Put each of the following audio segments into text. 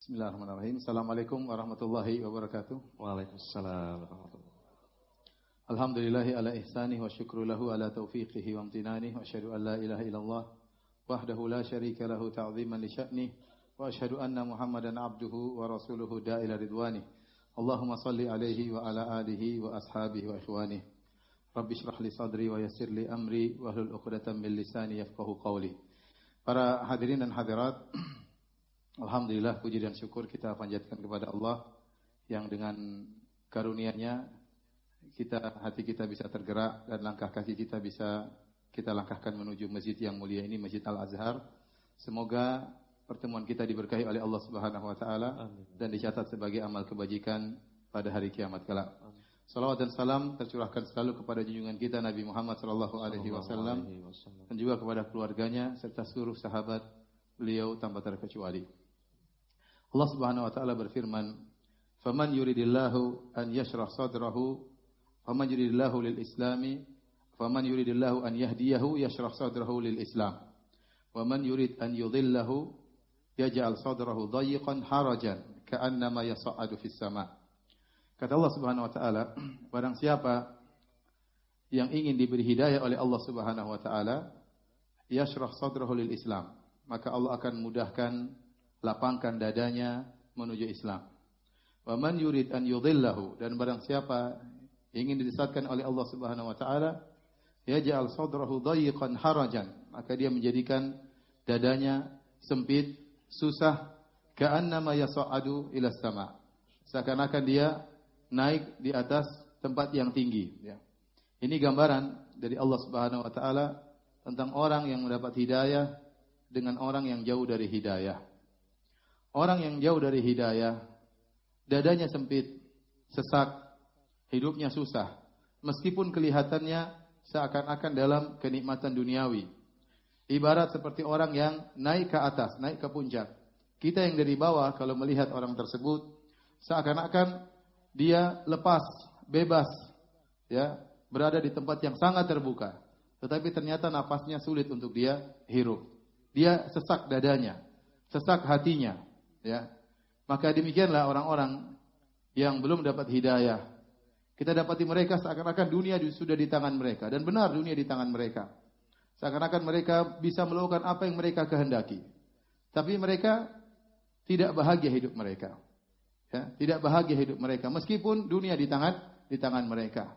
Bismillahirrahmanirrahim. Assalamualaikum warahmatullahi wabarakatuh. Waalaikumsalam warahmatullahi wabarakatuh. Alhamdulillahi ala ihsanih wa syukru lahu ala taufiqihi wa amtinanih wa asyhadu an la ilaha illallah wahdahu la syarika lahu ta'ziman li sya'nih wa asyhadu anna Muhammadan abduhu wa rasuluhu da'ila ridwanih. Allahumma salli alaihi wa ala alihi wa ashabihi wa ikhwanih. Rabbi shrah li sadri wa yassir li amri wa hlul 'uqdatam min lisani yafqahu qawli. Para hadirin dan hadirat, alhamdulillah, puji dan syukur kita panjatkan kepada Allah yang dengan karunia-Nya hati kita bisa tergerak dan langkah kaki kita bisa kita langkahkan menuju masjid yang mulia ini, Masjid Al-Azhar. Semoga pertemuan kita diberkahi oleh Allah Subhanahu wa taala dan dicatat sebagai amal kebajikan pada hari kiamat kelak. Salawat dan salam tercurahkan selalu kepada junjungan kita Nabi Muhammad sallallahu alaihi wasallam dan juga kepada keluarganya serta seluruh sahabat beliau tanpa terkecuali. Allah Subhanahu wa taala berfirman, "Faman yuridillahu an yashrah sadrahu, faman yuridillahu lil islami, faman yuridillahu an yahdiyahu yashrah sadrahu lil Islam. Wa man yurid an yudhillahu yaj'al sadrahu dayiqan harajan ka'annama yas'adu fis sama." Kata Allah Subhanahu wa taala, barang siapa yang ingin diberi hidayah oleh Allah Subhanahu wa taala, yashrah sadrahu lil Islam, maka Allah akan mudahkan, lapangkan dadanya menuju Islam. Wa man yurid an yudhillahu, dan barang siapa ingin disesatkan oleh Allah Subhanahu wa taala, yaj'al sadrahu dayiqan harajan, maka dia menjadikan dadanya sempit, susah, ka'annama yas'adu ila sama, seakan-akan dia naik di atas tempat yang tinggi, ya. Ini gambaran dari Allah Subhanahu wa taala tentang orang yang mendapat hidayah dengan orang yang jauh dari hidayah. Orang yang jauh dari hidayah, dadanya sempit, sesak, hidupnya susah, meskipun kelihatannya seakan-akan dalam kenikmatan duniawi. Ibarat seperti orang yang naik ke atas, naik ke puncak. Kita yang dari bawah kalau melihat orang tersebut, seakan-akan dia lepas, bebas, ya, berada di tempat yang sangat terbuka. Tetapi ternyata napasnya sulit untuk dia hirup. Dia sesak dadanya, sesak hatinya. Ya, maka demikianlah orang-orang yang belum dapat hidayah. Kita dapati mereka seakan-akan dunia sudah di tangan mereka, dan benar dunia di tangan mereka. Seakan-akan mereka bisa melakukan apa yang mereka kehendaki. Tapi mereka tidak bahagia hidup mereka. Ya, tidak bahagia hidup mereka meskipun dunia di tangan mereka.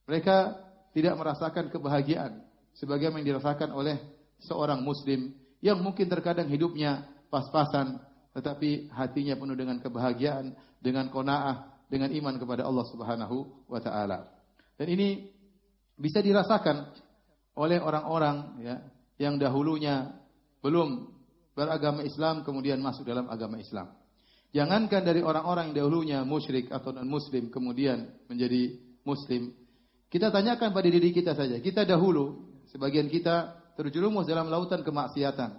Mereka tidak merasakan kebahagiaan sebagaimana yang dirasakan oleh seorang muslim yang mungkin terkadang hidupnya pas-pasan, tetapi hatinya penuh dengan kebahagiaan, dengan qanaah, dengan iman kepada Allah Subhanahu wa taala. Dan ini bisa dirasakan oleh orang-orang, ya, yang dahulunya belum beragama Islam kemudian masuk dalam agama Islam. Jangankan dari orang-orang yang dahulunya musyrik atau non-muslim kemudian menjadi muslim. Kita tanyakan pada diri kita saja. Kita dahulu, sebagian kita terjerumus dalam lautan kemaksiatan.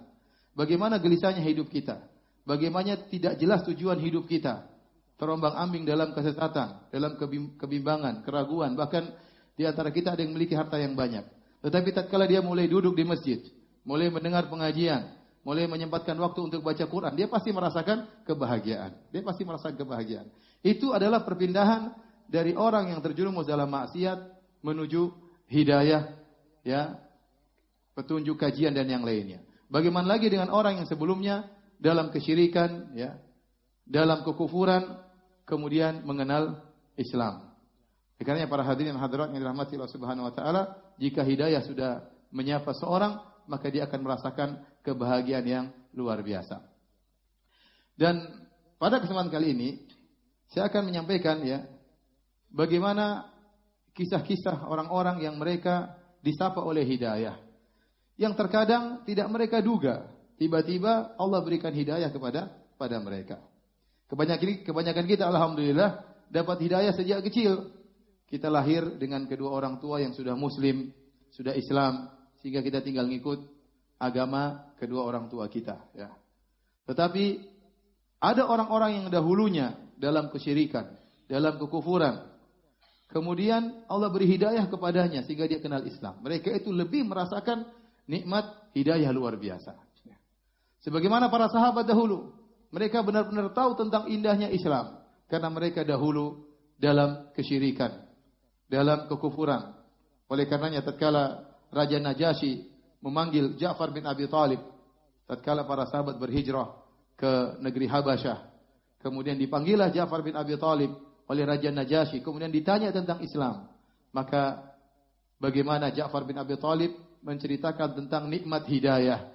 Bagaimana gelisahnya hidup kita? Bagaimana tidak jelas tujuan hidup kita, terombang-ambing dalam kesesatan, dalam kebimbangan, keraguan, bahkan di antara kita ada yang memiliki harta yang banyak. Tetapi tatkala dia mulai duduk di masjid, mulai mendengar pengajian, mulai menyempatkan waktu untuk baca Quran, dia pasti merasakan kebahagiaan. Dia pasti merasakan kebahagiaan. Itu adalah perpindahan dari orang yang terjerumus dalam maksiat menuju hidayah, ya, petunjuk, kajian dan yang lainnya. Bagaimana lagi dengan orang yang sebelumnya dalam kesyirikan, ya, dalam kekufuran, kemudian mengenal Islam. Karena para hadirin hadirat yang dirahmati Allah Subhanahu wa taala, jika hidayah sudah menyapa seorang, maka dia akan merasakan kebahagiaan yang luar biasa. Dan pada kesempatan kali ini saya akan menyampaikan, ya, bagaimana kisah-kisah orang-orang yang mereka disapa oleh hidayah, yang terkadang tidak mereka duga. Tiba-tiba Allah berikan hidayah pada mereka. Kebanyakan kita alhamdulillah dapat hidayah sejak kecil. Kita lahir dengan kedua orang tua yang sudah muslim, sudah Islam, sehingga kita tinggal ngikut agama kedua orang tua kita, ya. Tetapi ada orang-orang yang dahulunya dalam kesyirikan, dalam kekufuran. Kemudian Allah beri hidayah kepadanya sehingga dia kenal Islam. Mereka itu lebih merasakan nikmat hidayah luar biasa. Sebagaimana para sahabat dahulu, Mereka benar-benar tahu tentang indahnya Islam. Karena mereka dahulu dalam kesyirikan, dalam kekufuran. Oleh karenanya tatkala Raja Najasyi memanggil Ja'far bin Abi Thalib, tatkala para sahabat berhijrah ke negeri Habasyah, kemudian dipanggillah Ja'far bin Abi Thalib oleh Raja Najasyi, kemudian ditanya tentang Islam. Maka bagaimana Ja'far bin Abi Thalib menceritakan tentang nikmat hidayah.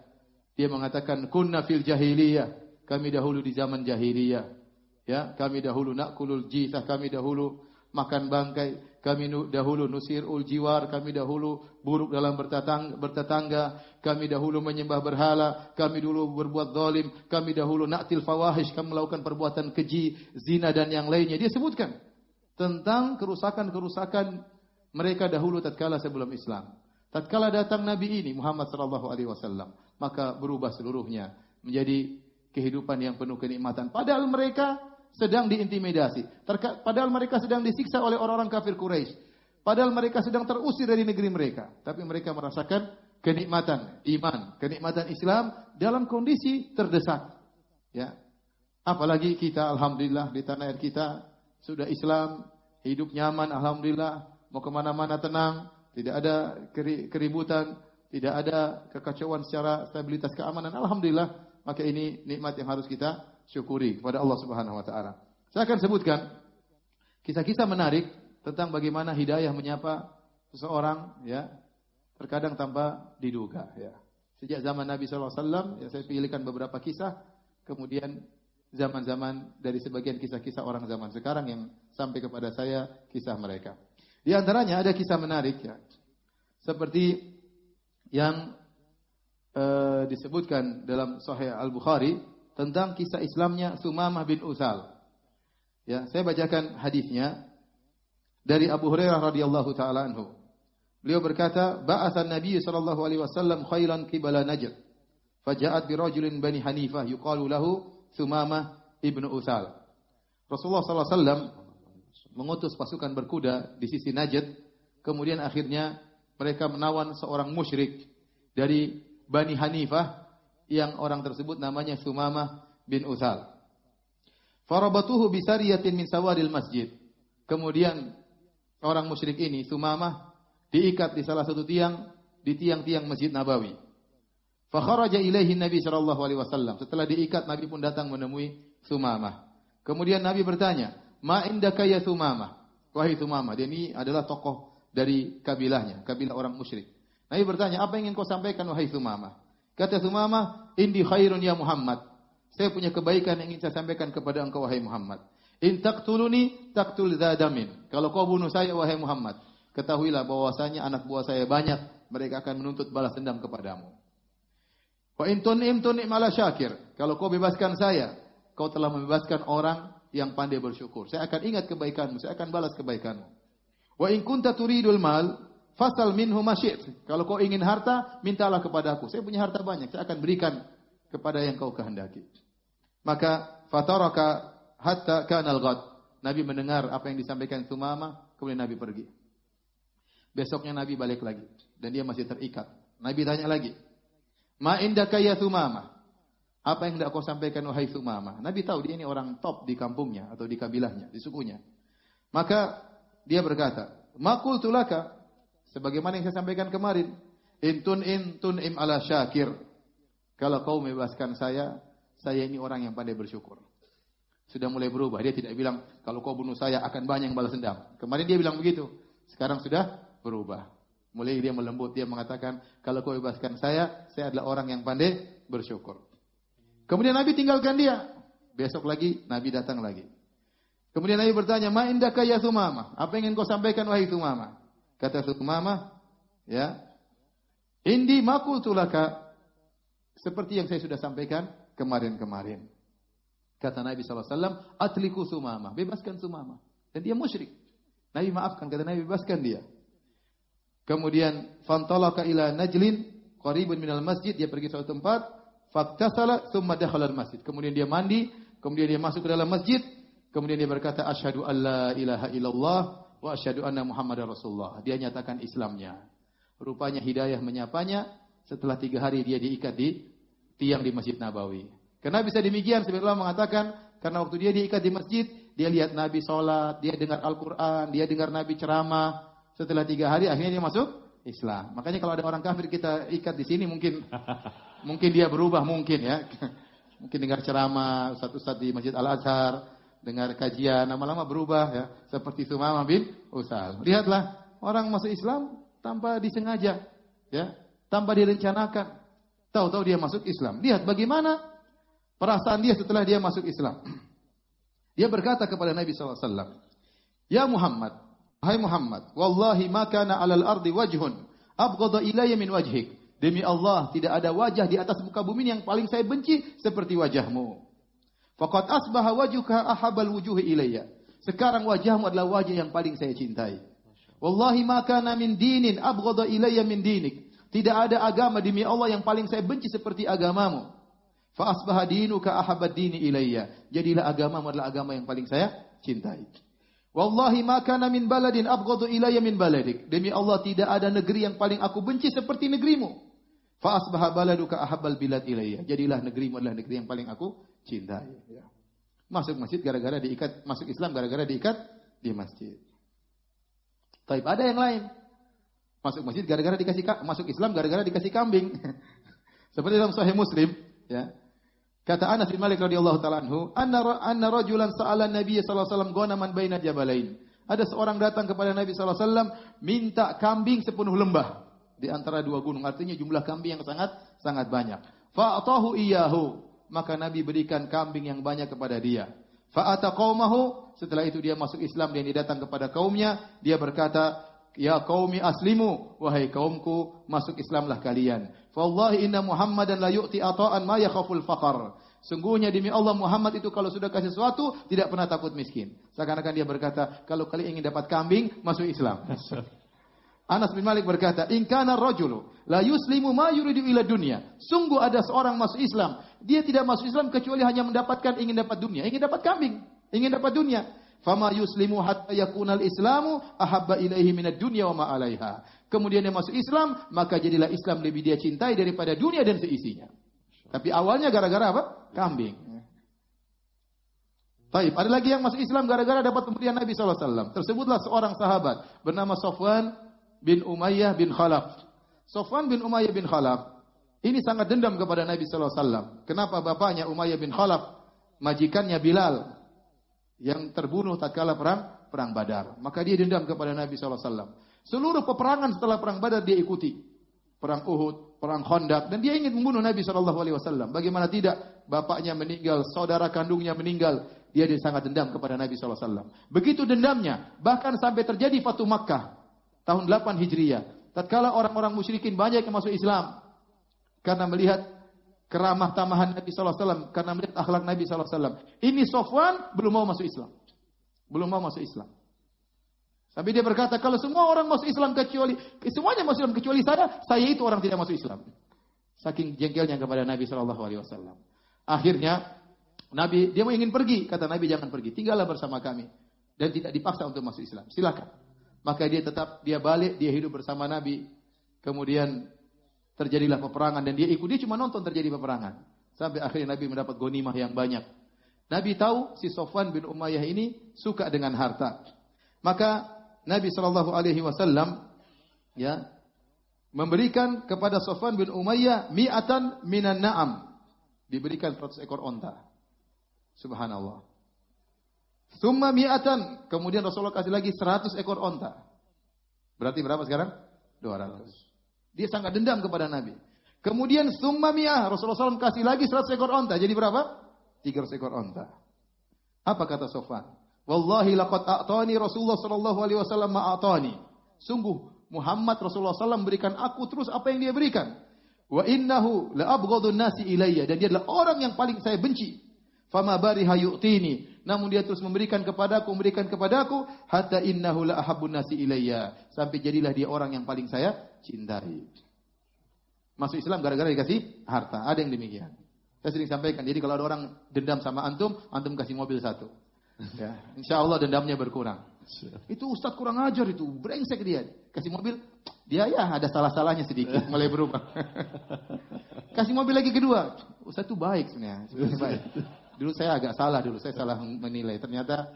Dia mengatakan, kunna fil jahiliyah, kami dahulu di zaman jahiliyah. Ya, kami dahulu nakulul jithah, kami dahulu makan bangkai, kami dahulu nusirul jiwar, kami dahulu buruk dalam bertetangga, kami dahulu menyembah berhala, kami dulu berbuat zalim, kami dahulu na'til fawahish, kami melakukan perbuatan keji, zina dan yang lainnya. Dia sebutkan tentang kerusakan-kerusakan mereka dahulu tatkala sebelum Islam. Tatkala datang Nabi ini Muhammad sallallahu alaihi wasallam, maka berubah seluruhnya menjadi kehidupan yang penuh kenikmatan. Padahal mereka sedang diintimidasi. Padahal mereka sedang disiksa oleh orang-orang kafir Quraisy. Padahal mereka sedang terusir dari negeri mereka. Tapi mereka merasakan kenikmatan iman, kenikmatan Islam dalam kondisi terdesak. Ya. Apalagi kita, alhamdulillah, di tanah air kita sudah Islam, hidup nyaman, alhamdulillah, mau kemana-mana tenang, tidak ada keributan, tidak ada kekacauan secara stabilitas keamanan, alhamdulillah. Maka ini nikmat yang harus kita syukuri kepada Allah Subhanahu wa taala. Saya akan sebutkan kisah-kisah menarik tentang bagaimana hidayah menyapa seseorang, ya, terkadang tanpa diduga, ya. Sejak zaman Nabi sallallahu alaihi wasallam, ya, saya pilihkan beberapa kisah, kemudian zaman-zaman dari sebagian kisah-kisah orang zaman sekarang yang sampai kepada saya kisah mereka. Di antaranya ada kisah menarik, ya. Seperti yang disebutkan dalam Sahih Al-Bukhari tentang kisah Islamnya Sumamah bin Utsal. Ya, saya bacakan hadisnya dari Abu Hurairah radhiyallahu taala anhu. Beliau berkata, "Ba'atsan Nabi sallallahu alaihi wasallam khailan qibala Najd, faja'at bi rajulin Bani Hanifah yuqalu lahu Sumamah ibnu Utsal." Rasulullah sallallahu alaihi wasallam mengutus pasukan berkuda di sisi Najd, kemudian akhirnya mereka menawan seorang musyrik dari Bani Hanifah yang orang tersebut namanya Sumamah bin Utsal. Farabatuhu bisariyatin min sawadil masjid. Kemudian orang musyrik ini Sumamah diikat di salah satu tiang di tiang-tiang Masjid Nabawi. Fa kharaja ilaihi Nabi sallallahu alaihi wasallam. Setelah diikat Nabi pun datang menemui Sumamah. Kemudian Nabi bertanya, "Ma indaka ya Sumamah?" Wahai Sumamah, dia ini adalah tokoh dari kabilahnya, kabilah orang musyrik. Nabi bertanya, apa yang ingin kau sampaikan wahai Sumamah? Kata Sumamah, indi khairun ya Muhammad. Saya punya kebaikan yang ingin saya sampaikan kepada engkau wahai Muhammad. In taqtuluni taqtul dzadamin. Kalau kau bunuh saya wahai Muhammad, ketahuilah bahwasanya anak buah saya banyak, mereka akan menuntut balas dendam kepadamu. Wa in tun'im ala syakir. Kalau kau bebaskan saya, kau telah membebaskan orang yang pandai bersyukur. Saya akan ingat kebaikanmu, saya akan balas kebaikanmu. Wa in kunta turidul mal fasal minhu masyid. Kalau kau ingin harta, mintalah kepada aku. Saya punya harta banyak, saya akan berikan kepada yang kau kehendaki. Maka fataraka hatta kana al-ghad. Nabi mendengar apa yang disampaikan Sumamah, kemudian Nabi pergi. Besoknya Nabi balik lagi dan dia masih terikat. Nabi tanya lagi, "Ma indaka ya Sumamah?" Apa yang hendak kau sampaikan wahai Sumamah? Nabi tahu dia ini orang top di kampungnya atau di kabilahnya, di sukunya. Maka dia berkata, "Ma qultu laka?" Sebagaimana yang saya sampaikan kemarin, intun im ala syakir. Kalau kau membebaskan saya ini orang yang pandai bersyukur. Sudah mulai berubah. Dia tidak bilang, kalau kau bunuh saya akan banyak yang balas dendam. Kemarin dia bilang begitu. Sekarang sudah berubah. Mulai dia melembut. Dia mengatakan, kalau kau bebaskan saya adalah orang yang pandai bersyukur. Kemudian Nabi tinggalkan dia. Besok lagi, Nabi datang lagi. Kemudian Nabi bertanya, "Ma indaka ya Sumamah?" Apa yang ingin kau sampaikan wahai Sumamah? Kata Sumamah, ya, "Indi ma qultu laka." Seperti yang saya sudah sampaikan kemarin-kemarin. Kata Nabi SAW, "Atliku Sumamah." Bebaskan Sumamah. Dan dia musyrik. Nabi maafkan, kata Nabi, bebaskan dia. Kemudian, "Fantalaka ila najlin qaribun minal masjid." Dia pergi ke suatu tempat. Faktasala thumma dakhala al-masjid. Kemudian dia mandi, kemudian dia masuk ke dalam masjid. Kemudian dia berkata, "Asyhadu an la ilaha illallah wa asyhadu anna Muhammadar Rasulullah." Dia nyatakan Islamnya. Rupanya hidayah menyapanya. Setelah 3 hari dia diikat di tiang di Masjid Nabawi. Karena bisa demikian, sebagian ulama mengatakan, karena waktu dia diikat di masjid, dia lihat Nabi sholat, dia dengar Al-Quran, dia dengar Nabi ceramah. Setelah 3 hari, akhirnya dia masuk Islam. Makanya kalau ada orang kafir kita ikat di sini, mungkin dia berubah, mungkin ya. Mungkin dengar ceramah, ustaz-ustaz di Masjid Al-Azhar, dengar kajian, lama-lama berubah ya. Seperti Sumamah bin Usal. Lihatlah, orang masuk Islam tanpa disengaja, ya, tanpa direncanakan. Tahu-tahu dia masuk Islam. Lihat bagaimana perasaan dia setelah dia masuk Islam. Dia berkata kepada Nabi SAW, "Ya Muhammad, hai Muhammad, wallahi ma kana 'alal ardi wajhun abghadha ilayya min wajhik." Demi Allah, tidak ada wajah di atas muka bumi yang paling saya benci seperti wajahmu. Faqad asbaha wajhuka ahabal wujuhi ilayya. Sekarang wajahmu adalah wajah yang paling saya cintai. Wallahi ma kana min dinin abghadha ilayya min dinik. Tidak ada agama demi Allah yang paling saya benci seperti agamamu. Fa asbaha dinuka ahabad dini ilayya. Jadilah agamamu adalah agama yang paling saya cintai. Wallahi ma kana min baladin abghadha ilayya min baladik. Demi Allah tidak ada negeri yang paling aku benci seperti negerimu. Fa asbaha baladuka ahabbal bilad ilayya. Jadilah negerimu adalah negeri yang paling aku cintai. Ya. Masuk masjid gara-gara diikat, masuk Islam gara-gara diikat di masjid. Tapi ada yang lain. Masuk masjid gara-gara dikasih masuk Islam gara-gara dikasih kambing. Seperti dalam Sahih Muslim, ya. Kata Anas bin Malik radhiyallahu taala anhu, anna rajulan sa'ala Nabi sallallahu alaihi wasallam ghanaman baina jabalain. Ada seorang datang kepada Nabi sallallahu alaihi wasallam minta kambing sepenuh lembah di antara 2 gunung, artinya jumlah kambing yang sangat banyak. Fa'atahu iyyahu, maka Nabi berikan kambing yang banyak kepada dia. Fa'ata qaumahu, setelah itu dia masuk Islam dan dia datang kepada kaumnya, dia berkata, "Ya qaumi aslimu, wahai kaumku, masuk Islamlah kalian. Fa wallahi inna Muhammadan la yu'ti ata'an ma yakhaful faqr." Sungguhnya demi Allah Muhammad itu kalau sudah kasih sesuatu tidak pernah takut miskin. Seakan-akan dia berkata, kalau kalian ingin dapat kambing, masuk Islam. Anas bin Malik berkata, "In kana rajulu la yuslimu ma yuridu ila dunya." Sungguh ada seorang masuk Islam, dia tidak masuk Islam kecuali hanya mendapatkan ingin dapat dunia, ingin dapat kambing, ingin dapat dunia. Fama yuslimu hatta yakunal islamu ahabba ilaihi minad dunya wa ma 'alaiha. Kemudian dia masuk Islam, maka jadilah Islam lebih dia cintai daripada dunia dan seisinya. Tapi awalnya gara-gara apa? Kambing. Baik, ada lagi yang masuk Islam gara-gara dapat pemberian Nabi sallallahu alaihi wasallam. Tersebutlah seorang sahabat bernama Safwan bin Umayyah bin Khalaf. Safwan bin Umayyah bin Khalaf ini sangat dendam kepada Nabi sallallahu alaihi wasallam. Kenapa? Bapaknya Umayyah bin Khalaf, majikannya Bilal yang terbunuh tatkala perang Badar. Maka dia dendam kepada Nabi sallallahu alaihi wasallam. Seluruh peperangan setelah perang Badar dia ikuti. Perang Uhud, perang Khandaq, dan dia ingin membunuh Nabi sallallahu alaihi wasallam. Bagaimana tidak? Bapaknya meninggal, saudara kandungnya meninggal. Dia sangat dendam kepada Nabi sallallahu alaihi wasallam. Begitu dendamnya, bahkan sampai terjadi Fatu Makkah tahun 8 Hijriah. Tatkala orang-orang musyrikin banyak yang masuk Islam karena melihat keramah tamahan Nabi sallallahu alaihi wasallam, karena melihat akhlak Nabi sallallahu alaihi wasallam. Ini Safwan belum mau masuk Islam. Belum mau masuk Islam. Tapi dia berkata, kalau semua orang masuk Islam semuanya masuk Islam kecuali saya itu orang tidak masuk Islam. Saking jengkelnya kepada Nabi sallallahu alaihi wasallam. Akhirnya Nabi dia mau ingin pergi, kata Nabi jangan pergi, tinggallah bersama kami dan tidak dipaksa untuk masuk Islam. Silakan. Maka dia balik, dia hidup bersama Nabi. Kemudian terjadilah peperangan dan dia cuma nonton terjadi peperangan. Sampai akhirnya Nabi mendapat ghanimah yang banyak. Nabi tahu si Safwan bin Umayyah ini suka dengan harta. Maka Nabi sallallahu alaihi wasallam ya memberikan kepada Safwan bin Umayyah mi'atan minan na'am. Diberikan 100 ekor onta. Subhanallah. Summa mi'atan. Kemudian Rasulullah kasih lagi 100 ekor onta. Berarti berapa sekarang? 200. Dia sangat dendam kepada Nabi. Kemudian summa mi'ah. Rasulullah SAW kasih lagi 100 ekor onta. Jadi berapa? 300 ekor onta. Apa kata Safwan? Wallahi laqad a'tani Rasulullah sallallahu alaihi wasallam ma'atani. Sungguh Muhammad Rasulullah SAW berikan aku terus apa yang dia berikan. Wa innahu la abghadun nasi ilayya. Dan dia adalah orang yang paling saya benci. Fama bariha yu'tini. Namun dia terus memberikan kepadaku, hatta innahu la ahabbun nasi ilayya. Sampai jadilah dia orang yang paling saya cintai. Masuk Islam gara-gara dikasih harta. Ada yang demikian. Saya sering sampaikan. Jadi kalau ada orang dendam sama antum kasih mobil 1. Ya, insya Allah dendamnya berkurang. Itu ustaz kurang ajar itu, brengsek dia. Kasih mobil, Dia ya ada salah-salahnya sedikit, mulai berubah. Kasih mobil lagi kedua. Ustaz itu baik sebenarnya, baik. Dulu saya agak salah saya salah menilai. Ternyata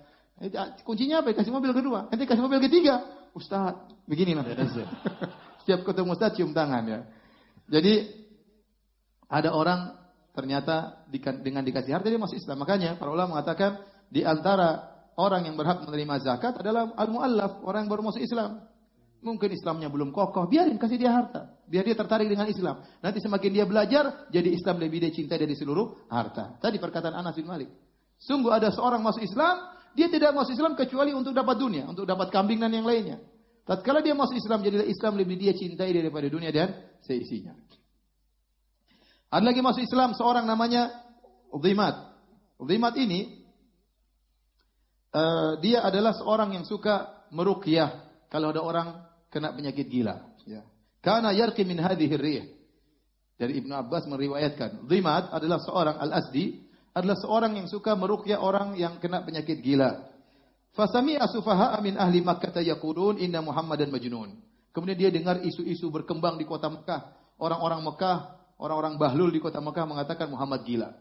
kuncinya apa? Kasih mobil kedua. Nanti kasih mobil ketiga. Ustaz, beginilah. Setiap ketemu Ustaz cium tangan ya. Jadi ada orang ternyata dengan dikasih harta dia masuk Islam. Makanya para ulama mengatakan di antara orang yang berhak menerima zakat adalah al-mu'allaf, orang yang baru masuk Islam. Mungkin Islamnya belum kokoh, biarin kasih dia harta. Biar dia tertarik dengan Islam. Nanti semakin dia belajar, jadi Islam lebih dia cintai dari seluruh harta. Tadi perkataan Anas bin Malik. Sungguh ada seorang masuk Islam, dia tidak masuk Islam kecuali untuk dapat dunia, untuk dapat kambing dan yang lainnya. Tatkala dia masuk Islam, jadi Islam lebih dia cintai daripada dunia dan seisinya. Ada lagi masuk Islam seorang namanya Dhimat. Dhimat ini dia adalah seorang yang suka meruqyah kalau ada orang kena penyakit gila. Ya. Kana yarqi min hadhihi ar-rih. Dari Ibnu Abbas meriwayatkan, Dhimat adalah seorang Al-Asdi, adalah seorang yang suka meruqyah orang yang kena penyakit gila. Fasami'a sufaha'a min ahli Makkah yaqulun inna Muhammadan majnun. Kemudian dia dengar isu-isu berkembang di kota Mekah. Orang-orang Mekah, orang-orang bahlul di kota Mekah mengatakan Muhammad gila.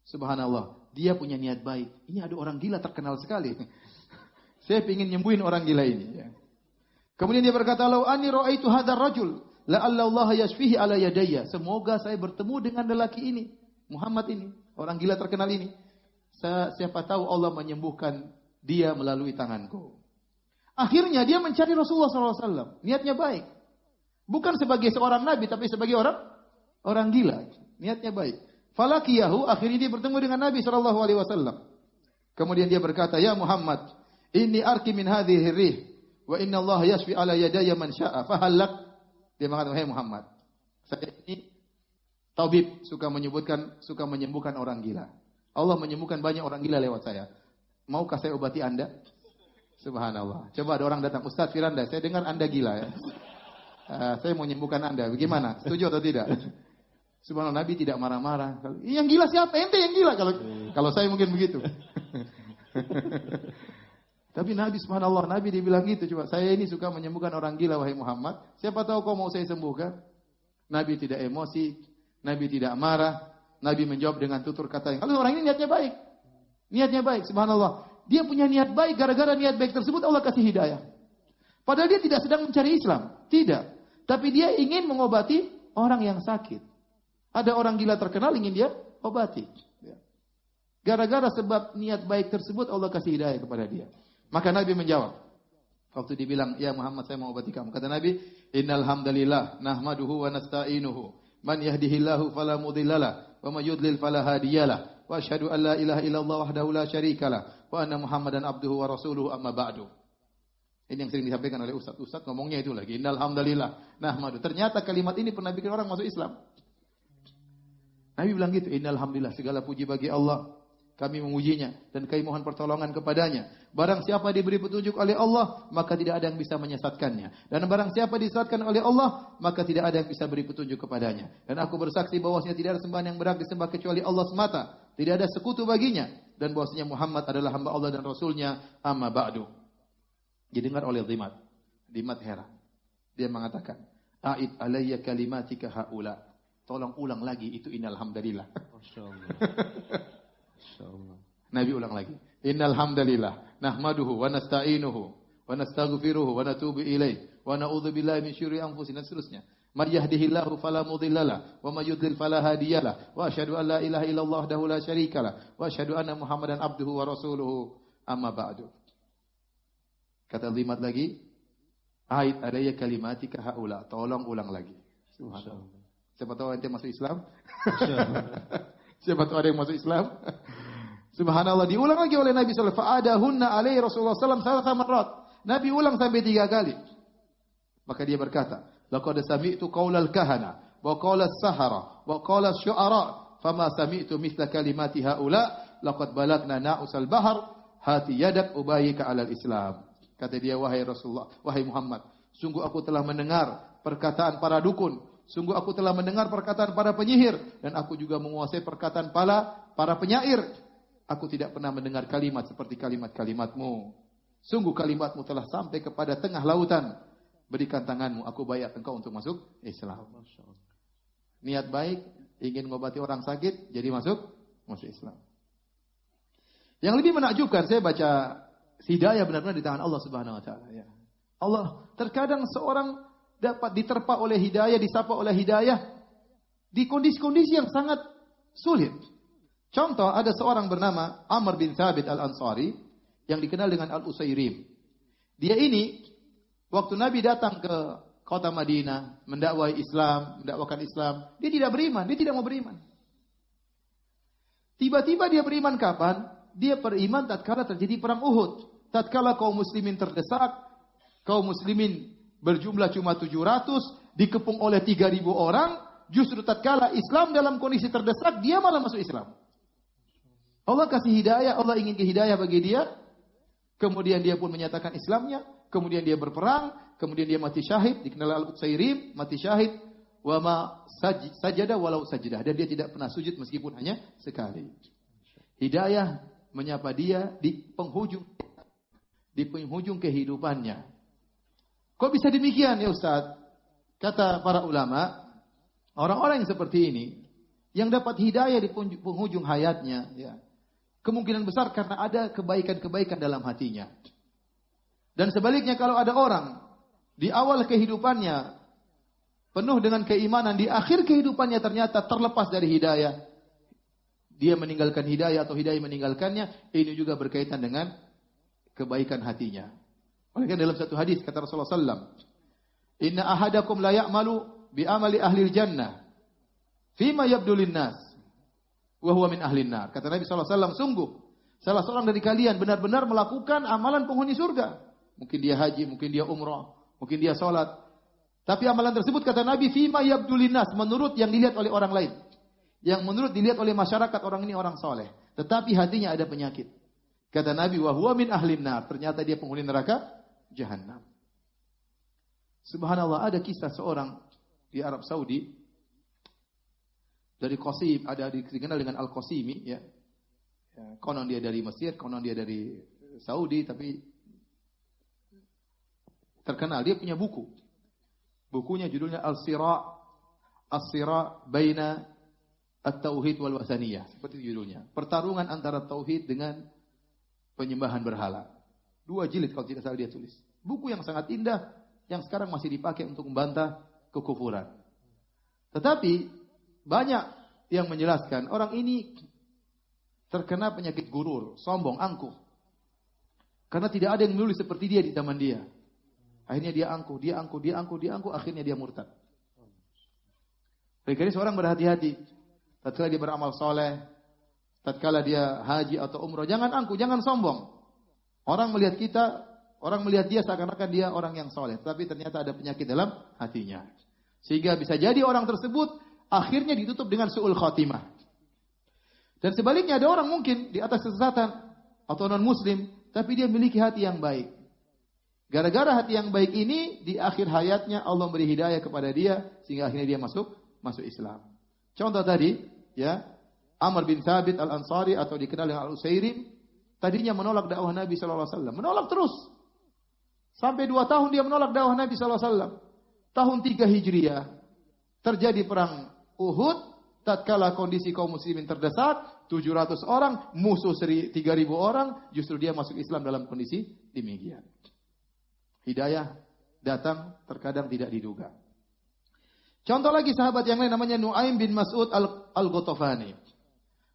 Subhanallah, dia punya niat baik. Ini ada orang gila terkenal sekali. Saya ingin nyembuhin orang gila ini. Ya. Kemudian dia berkata, "Lau anni ra'aitu hadzal rajul, la'alla Allah yashfihi ala yadayya." Semoga saya bertemu dengan lelaki ini, Muhammad ini, orang gila terkenal ini. Siapa tahu Allah menyembuhkan dia melalui tanganku. Akhirnya dia mencari Rasulullah SAW. Niatnya baik. Bukan sebagai seorang nabi, tapi sebagai orang gila. Niatnya baik. Falakiyahu, akhirnya dia bertemu dengan Nabi SAW. Kemudian dia berkata, "Ya Muhammad, inni arki min hadhihi rih, wa inna Allah yashfi ala yadaya man sya'a, fahallak." Dia mengatakan, "Hai Muhammad, saya ini tabib, suka menyembuhkan orang gila. Allah menyembuhkan banyak orang gila lewat saya. Maukah saya obati Anda?" Subhanallah. Coba ada orang datang, "Ustaz Firanda, saya dengar Anda gila ya. Saya mau menyembuhkan Anda. Bagaimana? Setuju atau tidak?" Subhanallah, Nabi tidak marah-marah. Yang gila siapa? Ente yang gila. Kalau saya mungkin begitu. Tapi Nabi subhanallah, Nabi dibilang gitu. Coba, saya ini suka menyembuhkan orang gila, wahai Muhammad. Siapa tahu kau mau saya sembuhkan? Nabi tidak emosi. Nabi tidak marah. Nabi menjawab dengan tutur kata yang, kalau orang ini niatnya baik. Niatnya baik, subhanallah. Dia punya niat baik, gara-gara niat baik tersebut Allah kasih hidayah. Padahal dia tidak sedang mencari Islam. Tidak. Tapi dia ingin mengobati orang yang sakit. Ada orang gila terkenal ingin dia obati. Gara-gara sebab niat baik tersebut Allah kasih hidayah kepada dia. Maka Nabi menjawab. Waktu dibilang, "Ya Muhammad, saya mau obati kamu." Kata Nabi, "Innal hamdalillah nahmaduhu wa nasta'inuhu. Man yahdihillahu fala mudhillalah wa may yudlil fala hadiyalah. Wa asyhadu an la ilaha illallah wahdahu la syarikalah wa anna Muhammadan abduhu wa rasuluhu amma ba'du." Ini yang sering disampaikan oleh Ustaz. Ustaz ngomongnya itu lagi. Innal hamdalillah nahmadu. Ternyata kalimat ini pernah bikin orang masuk Islam. Nabi bilang gitu, "Innal hamdalillah, segala puji bagi Allah. Kami memujinya dan kami mohon pertolongan kepadanya. Barang siapa diberi petunjuk oleh Allah, maka tidak ada yang bisa menyesatkannya. Dan barang siapa disesatkan oleh Allah, maka tidak ada yang bisa beri petunjuk kepadanya. Dan aku bersaksi bahwasanya tidak ada sembahan yang berhak disembah kecuali Allah semata. Tidak ada sekutu baginya. Dan bahwasanya Muhammad adalah hamba Allah dan Rasulnya, amma ba'du." Didengar oleh Dhimat. Dhimat heran. Dia mengatakan, "A'id alayya kalimatika haula." Tolong ulang lagi itu innal hamdalillah. Masyaallah. Masyaallah. Nabi ulang lagi. Innal hamdalillah nahmaduhu wa nasta'inuhu wa nastaghfiruhu wa natubu ilaih wa na'udzu billahi min syururi anfusina, dan seterusnya. May yahdihillahu fala mudhillalah wa may yudlil fala hadiyalah wa asyhadu an la ilaha illallah wahdahu la syarikalah wa asyhadu anna Muhammadan abduhu wa rasuluhu amma ba'du. Kata Dhimat lagi, "A'id alayya kalimatika haula." Tolong ulang lagi. Subhanallah. Siapa tahu ente masuk Islam? Siapa tahu ada yang masuk Islam? Subhanallah, diulang lagi oleh Nabi sallallahu alaihi wasallam. Fa'adahunna alaihi Rasulullah sallallahu alaihi wasallam marrat. Nabi ulang sampai 3 kali. Maka dia berkata, "Laqad sami'tu qaulal kahana wa qaulas sahara wa qaulas syu'ara, fama sami'tu mithla kalimati haula, laqad balagna na'usal bahr, hati yadak ubayyika 'alal Islam." Kata dia, "Wahai Rasulullah, wahai Muhammad, sungguh aku telah mendengar perkataan para dukun, sungguh aku telah mendengar perkataan para penyihir, dan aku juga menguasai perkataan para penyair. Aku tidak pernah mendengar kalimat seperti kalimat-kalimatmu. Sungguh kalimatmu telah sampai kepada tengah lautan. berikan tanganmu, aku bayar engkau untuk masuk Islam. Niat baik, ingin mengobati orang sakit, jadi masuk Islam. Yang lebih menakjubkan, saya baca hidayah benar-benar di tangan Allah Subhanahu wa taala ya. Allah, terkadang seorang dapat diterpa oleh hidayah, disapa oleh hidayah di kondisi-kondisi yang sangat sulit. Contoh, ada seorang bernama Amr bin Thabit Al-Ansari yang dikenal dengan Al-Usairim. Dia ini waktu Nabi datang ke kota Madinah mendakwakan Islam, dia tidak beriman, dia tidak mau beriman. Tiba-tiba dia beriman kapan? Dia beriman tatkala terjadi perang Uhud. Tatkala kaum muslimin terdesak, kaum muslimin berjumlah cuma 700, dikepung oleh 3.000 orang, justru tatkala Islam dalam kondisi terdesak, dia malah masuk Islam. Allah kasih hidayah, Allah ingin hidayah bagi dia. Kemudian dia pun menyatakan Islamnya, kemudian dia berperang, kemudian dia mati syahid, dikenal Al-Utsairim, mati syahid, wa ma sajada walau sajdah, dan dia tidak pernah sujud meskipun hanya sekali. Hidayah menyapa dia di penghujung kehidupannya. Kok bisa demikian ya Ustaz? Kata para ulama, orang-orang yang seperti ini, yang dapat hidayah di penghujung hayatnya, ya, kemungkinan besar karena ada kebaikan-kebaikan dalam hatinya. Dan sebaliknya kalau ada orang di awal kehidupannya penuh dengan keimanan, di akhir kehidupannya ternyata terlepas dari hidayah, dia meninggalkan hidayah atau hidayah meninggalkannya, ini juga berkaitan dengan kebaikan hatinya. Oleh karena dalam satu hadis kata Rasulullah SAW, Inna ahadakum la ya'malu bi amali ahlil jannah fima yabdu linnas wa huwa min ahlin nar. Kata Nabi SAW, sungguh salah seorang dari kalian benar-benar melakukan amalan penghuni surga. Mungkin dia haji, mungkin dia umrah, mungkin dia salat. Tapi amalan tersebut kata Nabi fima yabdu linnas, menurut yang dilihat oleh orang lain. Yang menurut dilihat oleh masyarakat orang ini orang soleh, tetapi hatinya ada penyakit. Kata Nabi, wa huwa min ahlin nar, ternyata dia penghuni neraka Jahannam. Subhanallah, ada kisah seorang di Arab Saudi dari Qasim, ada dikenal dengan Al-Qasimi ya. Konon dia dari Mesir, konon dia dari Saudi, tapi terkenal. Dia punya buku. Bukunya judulnya As-Sira' Baina At-Tauhid wal Wasaniyah. Seperti judulnya. Pertarungan antara tauhid dengan penyembahan berhala. 2 jilid kalau tidak salah dia tulis. Buku yang sangat indah, yang sekarang masih dipakai untuk membantah kekufuran. Tetapi banyak yang menjelaskan orang ini terkena penyakit gurur, sombong, angkuh. Karena tidak ada yang menulis seperti dia di zaman dia. Akhirnya dia angkuh, akhirnya dia murtad. Jadi seorang berhati-hati. Tatkala dia beramal soleh, tatkala dia haji atau umrah, jangan angkuh, jangan sombong. Orang melihat dia seakan-akan dia orang yang soleh, tapi ternyata ada penyakit dalam hatinya. Sehingga bisa jadi orang tersebut akhirnya ditutup dengan su'ul khatimah. Dan sebaliknya ada orang mungkin di atas kesesatan atau non-muslim, tapi dia memiliki hati yang baik. Gara-gara hati yang baik ini, di akhir hayatnya Allah beri hidayah kepada dia, sehingga akhirnya dia masuk Islam. Contoh tadi, ya, Amr bin Thabit Al-Ansari atau dikenal dengan Al-Usairim, tadinya menolak dakwah Nabi SAW. Menolak terus. Sampai 2 tahun dia menolak dakwah Nabi SAW. Tahun 3 Hijriah, terjadi perang Uhud, tatkala kondisi kaum muslimin terdesak, 700 orang, musuh 3.000 orang, justru dia masuk Islam dalam kondisi demikian. Hidayah datang terkadang tidak diduga. Contoh lagi sahabat yang lain namanya Nu'aim bin Mas'ud Al-Ghatafani.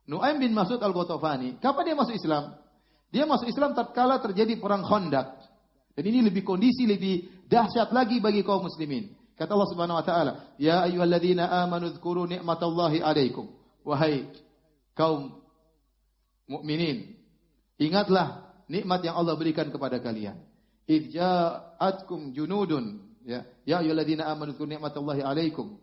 Nu'aim bin Mas'ud Al-Ghatafani, kapan dia masuk Islam? Dia masuk Islam tatkala terjadi perang Khandaq. Dan ini kondisi lebih dahsyat lagi bagi kaum muslimin. Kata Allah Subhanahu wa taala, "Ya ayyuhalladzina amanu dzkuru ni'matallahi 'alaikum." Wahai kaum mukminin, ingatlah nikmat yang Allah berikan kepada kalian. Idz ja'atkum junudun, ya ayyuhalladzina amanu dzkuru ni'matallahi 'alaikum.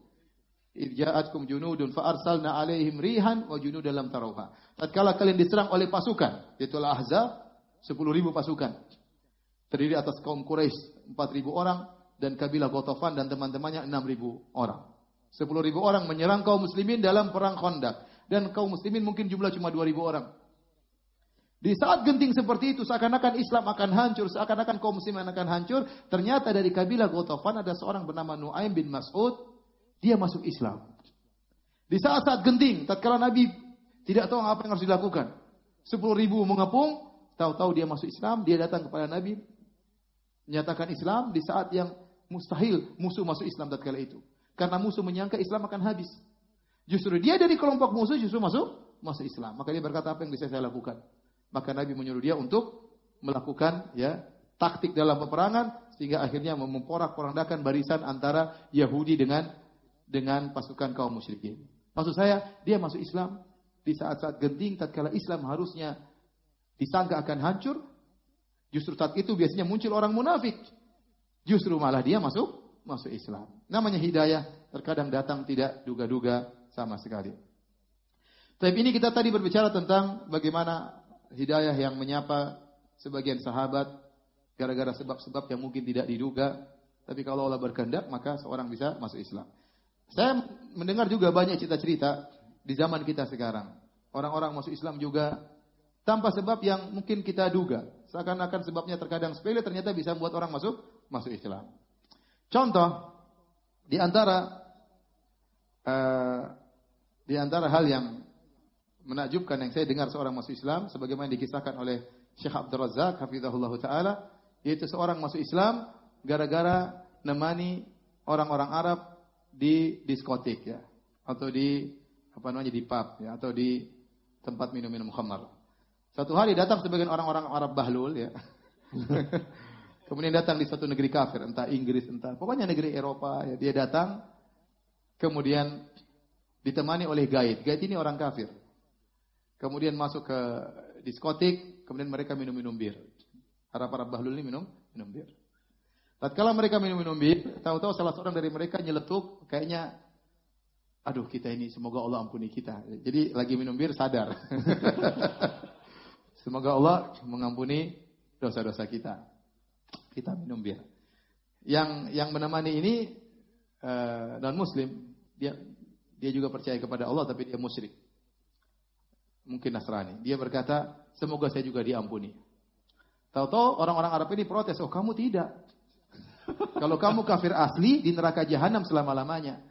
Idz ja'atkum junudun fa arsalna 'alaihim rihan wa junudan lam tarawha. Tatkala kalian diserang oleh pasukan, yaitu Al-Ahzab, 10.000 pasukan. Terdiri atas kaum Quraisy 4.000 orang dan kabilah Ghatafan dan teman-temannya 6.000 orang. 10.000 orang menyerang kaum muslimin dalam perang Khandaq dan kaum muslimin mungkin jumlah cuma 2.000 orang. Di saat genting seperti itu, seakan-akan Islam akan hancur, seakan-akan kaum muslimin akan hancur, ternyata dari kabilah Ghatafan ada seorang bernama Nuaim bin Mas'ud, dia masuk Islam. Di saat-saat genting, tatkala Nabi tidak tahu apa yang harus dilakukan, 10.000 mengepung, tahu-tahu dia masuk Islam, dia datang kepada Nabi, menyatakan Islam di saat yang mustahil musuh masuk Islam tatkala itu. Karena musuh menyangka Islam akan habis. Justru dia dari kelompok musuh justru masuk Islam. Maka dia berkata, apa yang bisa saya lakukan? Maka Nabi menyuruh dia untuk melakukan taktik dalam peperangan, sehingga akhirnya memporak-porandakan barisan antara Yahudi dengan pasukan kaum musyrikin. Maksud saya, dia masuk Islam di saat-saat genting, tatkala Islam harusnya disangka akan hancur, justru saat itu biasanya muncul orang munafik. Justru malah dia masuk Islam. Namanya hidayah, terkadang datang tidak duga-duga sama sekali. Tapi ini kita tadi berbicara tentang bagaimana hidayah yang menyapa sebagian sahabat gara-gara sebab-sebab yang mungkin tidak diduga. Tapi kalau Allah berkehendak, maka seorang bisa masuk Islam. Saya mendengar juga banyak cerita-cerita di zaman kita sekarang. Orang-orang masuk Islam juga tanpa sebab yang mungkin kita duga. Seakan-akan sebabnya terkadang sepele, ternyata bisa membuat orang masuk Islam. Contoh, di antara hal yang menakjubkan yang saya dengar seorang masuk Islam, sebagaimana dikisahkan oleh Syekh Abdul Razak, hafizahullah ta'ala, yaitu seorang masuk Islam gara-gara nemani orang-orang Arab di diskotik ya, atau di pub ya, atau di tempat minum-minum khamar. Satu hari datang sebagian orang-orang Arab bahlul ya. Kemudian datang di suatu negeri kafir, entah Inggris, entah pokoknya negeri Eropa ya, dia datang kemudian ditemani oleh gaid. Gaid ini orang kafir. Kemudian masuk ke diskotik, kemudian mereka minum-minum bir. Arab-Arab bahlul ini minum bir. Tatkala mereka minum bir, tahu-tahu salah seorang dari mereka nyeletuk, kayaknya, aduh kita ini semoga Allah ampuni kita. Jadi lagi minum bir sadar. Semoga Allah mengampuni dosa-dosa kita. Kita minum bir. Yang menemani ini non Muslim, dia juga percaya kepada Allah tapi dia musyrik. Mungkin Nasrani. Dia berkata, semoga saya juga diampuni. Tahu-tahu orang-orang Arab ini protes, oh kamu tidak. Kalau kamu kafir asli, di neraka jahanam selama-lamanya.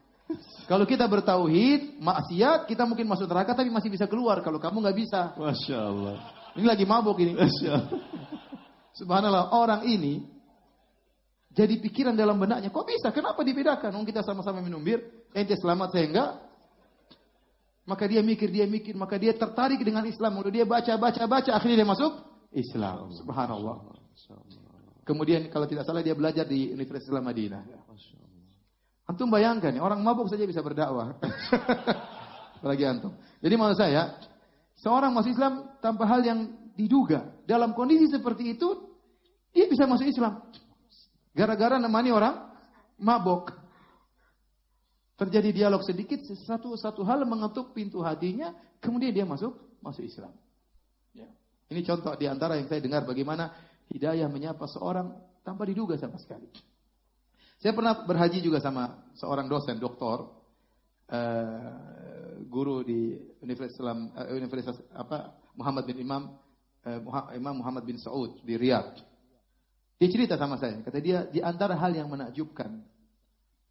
Kalau kita bertauhid, maksiat, kita mungkin masuk neraka tapi masih bisa keluar. Kalau kamu nggak bisa. Masya Allah. Ini lagi mabuk ini. Masya Allah. Subhanallah, orang ini jadi pikiran dalam benaknya, kok bisa? Kenapa dibedakan? Kita sama-sama minum bir, ente selamat saya enggak. Maka dia mikir, maka dia tertarik dengan Islam. Lalu dia baca, akhirnya dia masuk Islam. Subhanallah. Kemudian kalau tidak salah dia belajar di Universitas Islam Madinah. Antum bayangkan, orang mabuk saja bisa berdakwah. Apalagi antum. Jadi maksud saya, seorang masuk Islam tanpa hal yang diduga. Dalam kondisi seperti itu, dia bisa masuk Islam. Gara-gara nemani orang mabuk. Terjadi dialog sedikit, satu hal mengetuk pintu hatinya, kemudian dia masuk Islam. Ya. Ini contoh di antara yang saya dengar bagaimana hidayah menyapa seorang tanpa diduga sama sekali. Saya pernah berhaji juga sama seorang dosen, doktor, guru di Universitas Muhammad bin Imam Muhammad bin Saud di Riyadh. Dia cerita sama saya, kata dia di antara hal yang menakjubkan,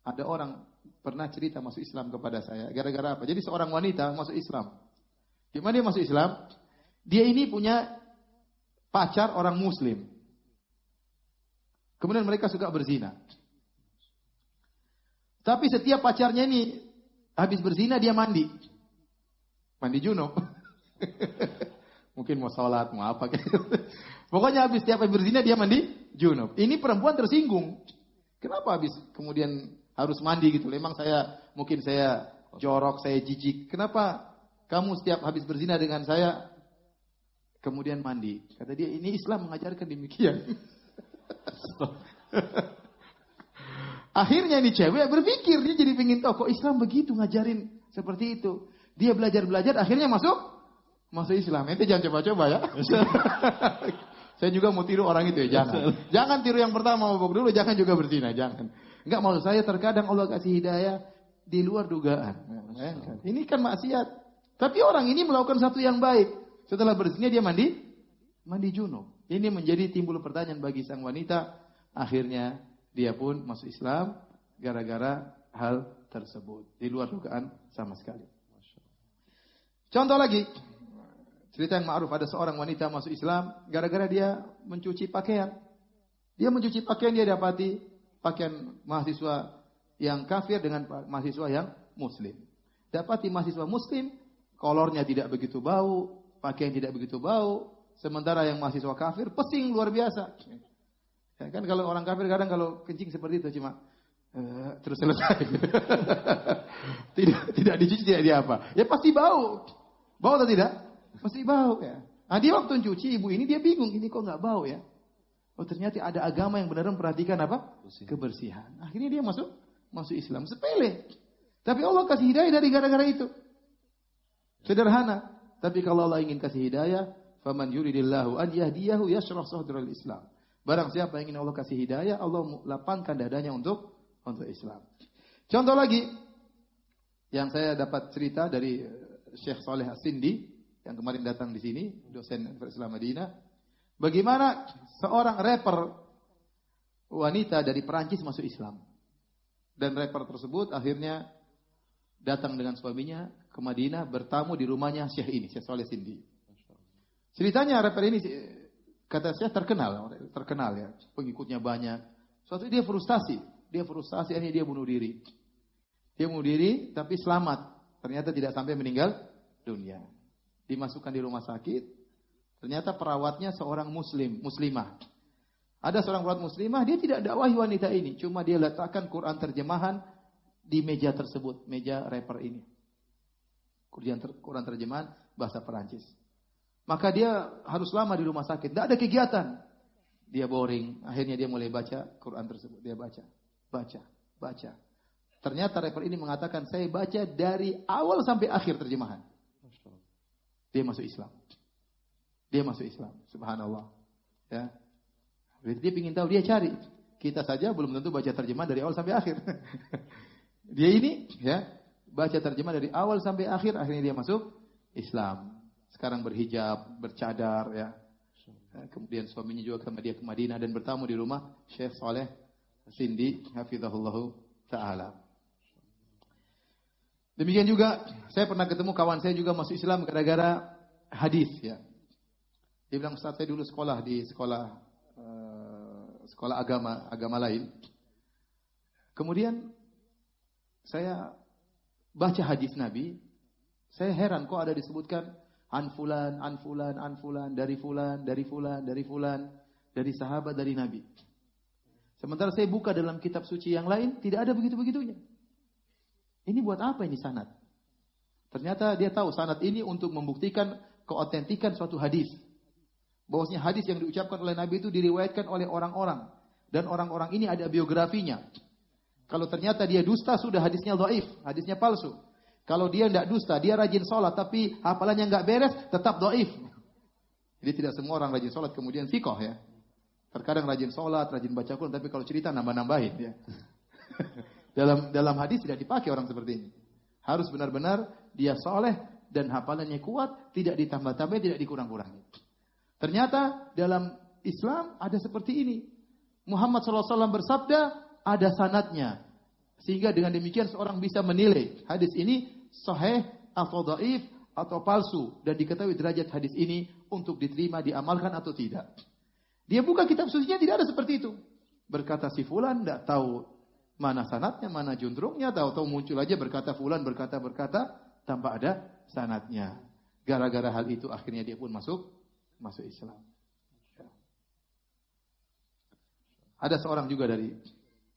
ada orang pernah cerita masuk Islam kepada saya. Gara-gara apa? Jadi seorang wanita masuk Islam. Gimana dia masuk Islam? Dia ini punya pacar orang Muslim. Kemudian mereka suka berzina. Tapi setiap pacarnya ini habis berzina dia mandi. Mandi junub. Mungkin mau sholat, mau apa gitu. Pokoknya habis setiap berzina dia mandi junub. Ini perempuan tersinggung. Kenapa habis kemudian harus mandi gitu? Memang mungkin saya jorok, saya jijik. Kenapa kamu setiap habis berzina dengan saya kemudian mandi? Kata dia, ini Islam mengajarkan demikian. Akhirnya ini cewek berpikir, dia jadi pengen tahu kok Islam begitu ngajarin seperti itu. Dia belajar, akhirnya masuk Islam. Itu jangan coba-coba ya. Saya juga mau tiru orang itu ya, jangan. Jangan tiru yang pertama mabuk dulu, jangan juga berzina, jangan. Enggak, maksud saya terkadang Allah kasih hidayah di luar dugaan. Ini kan maksiat. Tapi orang ini melakukan satu yang baik. Setelah berzina dia mandi Mandi junub. Ini menjadi timbul pertanyaan bagi sang wanita. Akhirnya dia pun masuk Islam gara-gara hal tersebut. Di luar dugaan sama sekali. Contoh lagi. Cerita yang ma'ruf, ada seorang wanita masuk Islam gara-gara dia mencuci pakaian. Dia mencuci pakaian, dia dapati pakaian mahasiswa yang kafir dengan mahasiswa yang muslim. Dapati mahasiswa muslim, kolornya tidak begitu bau, pakaian tidak begitu bau, sementara yang mahasiswa kafir pesing luar biasa. Ya, kan kalau orang kafir kadang kalau kencing seperti itu cuma terus selesai. tidak dicuci, tidak diapa. Ya pasti bau. Bau atau tidak? Pasti bau ya. Nah, dia waktu cuci ibu ini dia bingung, ini kok nggak bau ya? Oh ternyata ada agama yang benar memperhatikan apa? Kebersihan. Akhirnya dia masuk Islam. Sepele. Tapi Allah kasih hidayah dari gara-gara itu. Sederhana. Tapi kalau Allah ingin kasih hidayah, faman yuridillahu an yahdiyahu yashrah sadral Islam. Barang siapa yang ingin Allah kasih hidayah, Allah lapangkan dadanya untuk Islam. Contoh lagi yang saya dapat cerita dari Syekh Saleh As-Sindi yang kemarin datang di sini, dosen Universitas Madinah. Bagaimana seorang rapper wanita dari Perancis masuk Islam. Dan rapper tersebut akhirnya datang dengan suaminya ke Madinah, bertamu di rumahnya Syekh ini, Syekh Saleh Sindi. Ceritanya rapper ini kata Syekh terkenal ya, pengikutnya banyak. Suatu dia frustasi akhirnya dia bunuh diri. Dia bunuh diri tapi selamat. Ternyata tidak sampai meninggal dunia. Dimasukkan di rumah sakit. Ternyata perawatnya seorang muslimah. Ada seorang perawat muslimah, dia tidak dakwahi wanita ini, cuma dia letakkan Quran terjemahan di meja tersebut, meja rapper ini. Quran terjemahan bahasa Perancis. Maka dia harus lama di rumah sakit, tidak ada kegiatan. Dia boring, akhirnya dia mulai baca Quran tersebut. Dia baca. Ternyata rapper ini mengatakan, saya baca dari awal sampai akhir terjemahan. Dia masuk Islam. Subhanallah. Ya. Dia ingin tahu, dia cari. Kita saja belum tentu baca terjemahan dari awal sampai akhir. Dia ini ya, baca terjemahan dari awal sampai akhir, akhirnya dia masuk Islam. Sekarang berhijab, bercadar ya. Kemudian suaminya juga ke Madinah dan bertamu di rumah Syekh Saleh Sindi hafizahullahu taala. Demikian juga saya pernah ketemu kawan saya juga masuk Islam gara-gara hadis ya. Dia bilang, Ustaz, saya dulu sekolah di sekolah agama lain. Kemudian saya baca hadis Nabi, saya heran kok ada disebutkan an fulan dari fulan, dari sahabat, dari Nabi. Sementara saya buka dalam kitab suci yang lain tidak ada begitu-begitunya. Ini buat apa ini sanad? Ternyata dia tahu sanad ini untuk membuktikan keautentikan suatu hadis. Bahwasanya hadis yang diucapkan oleh Nabi itu diriwayatkan oleh orang-orang. Dan orang-orang ini ada biografinya. Kalau ternyata dia dusta, sudah hadisnya dhaif, hadisnya palsu. Kalau dia tidak dusta, dia rajin sholat, tapi hafalannya nggak beres, tetap dhaif. Jadi tidak semua orang rajin sholat kemudian sikoh ya. Terkadang rajin sholat, rajin baca Quran, tapi kalau cerita nambah-nambahin ya. Dalam hadis tidak dipakai orang seperti ini. Harus benar-benar dia soleh dan hafalannya kuat, tidak ditambah-tambah, tidak dikurang-kurangi. Ternyata dalam Islam ada seperti ini. Muhammad SAW bersabda, ada sanadnya. Sehingga dengan demikian seorang bisa menilai hadis ini sahih atau dhaif atau palsu. Dan diketahui derajat hadis ini untuk diterima, diamalkan atau tidak. Dia buka kitab sucinya tidak ada seperti itu. Berkata si fulan, tidak tahu mana sanadnya, mana juntrungnya, tahu-tahu muncul aja berkata fulan, berkata tanpa ada sanadnya. Gara-gara hal itu akhirnya dia pun masuk Islam. Ada seorang juga dari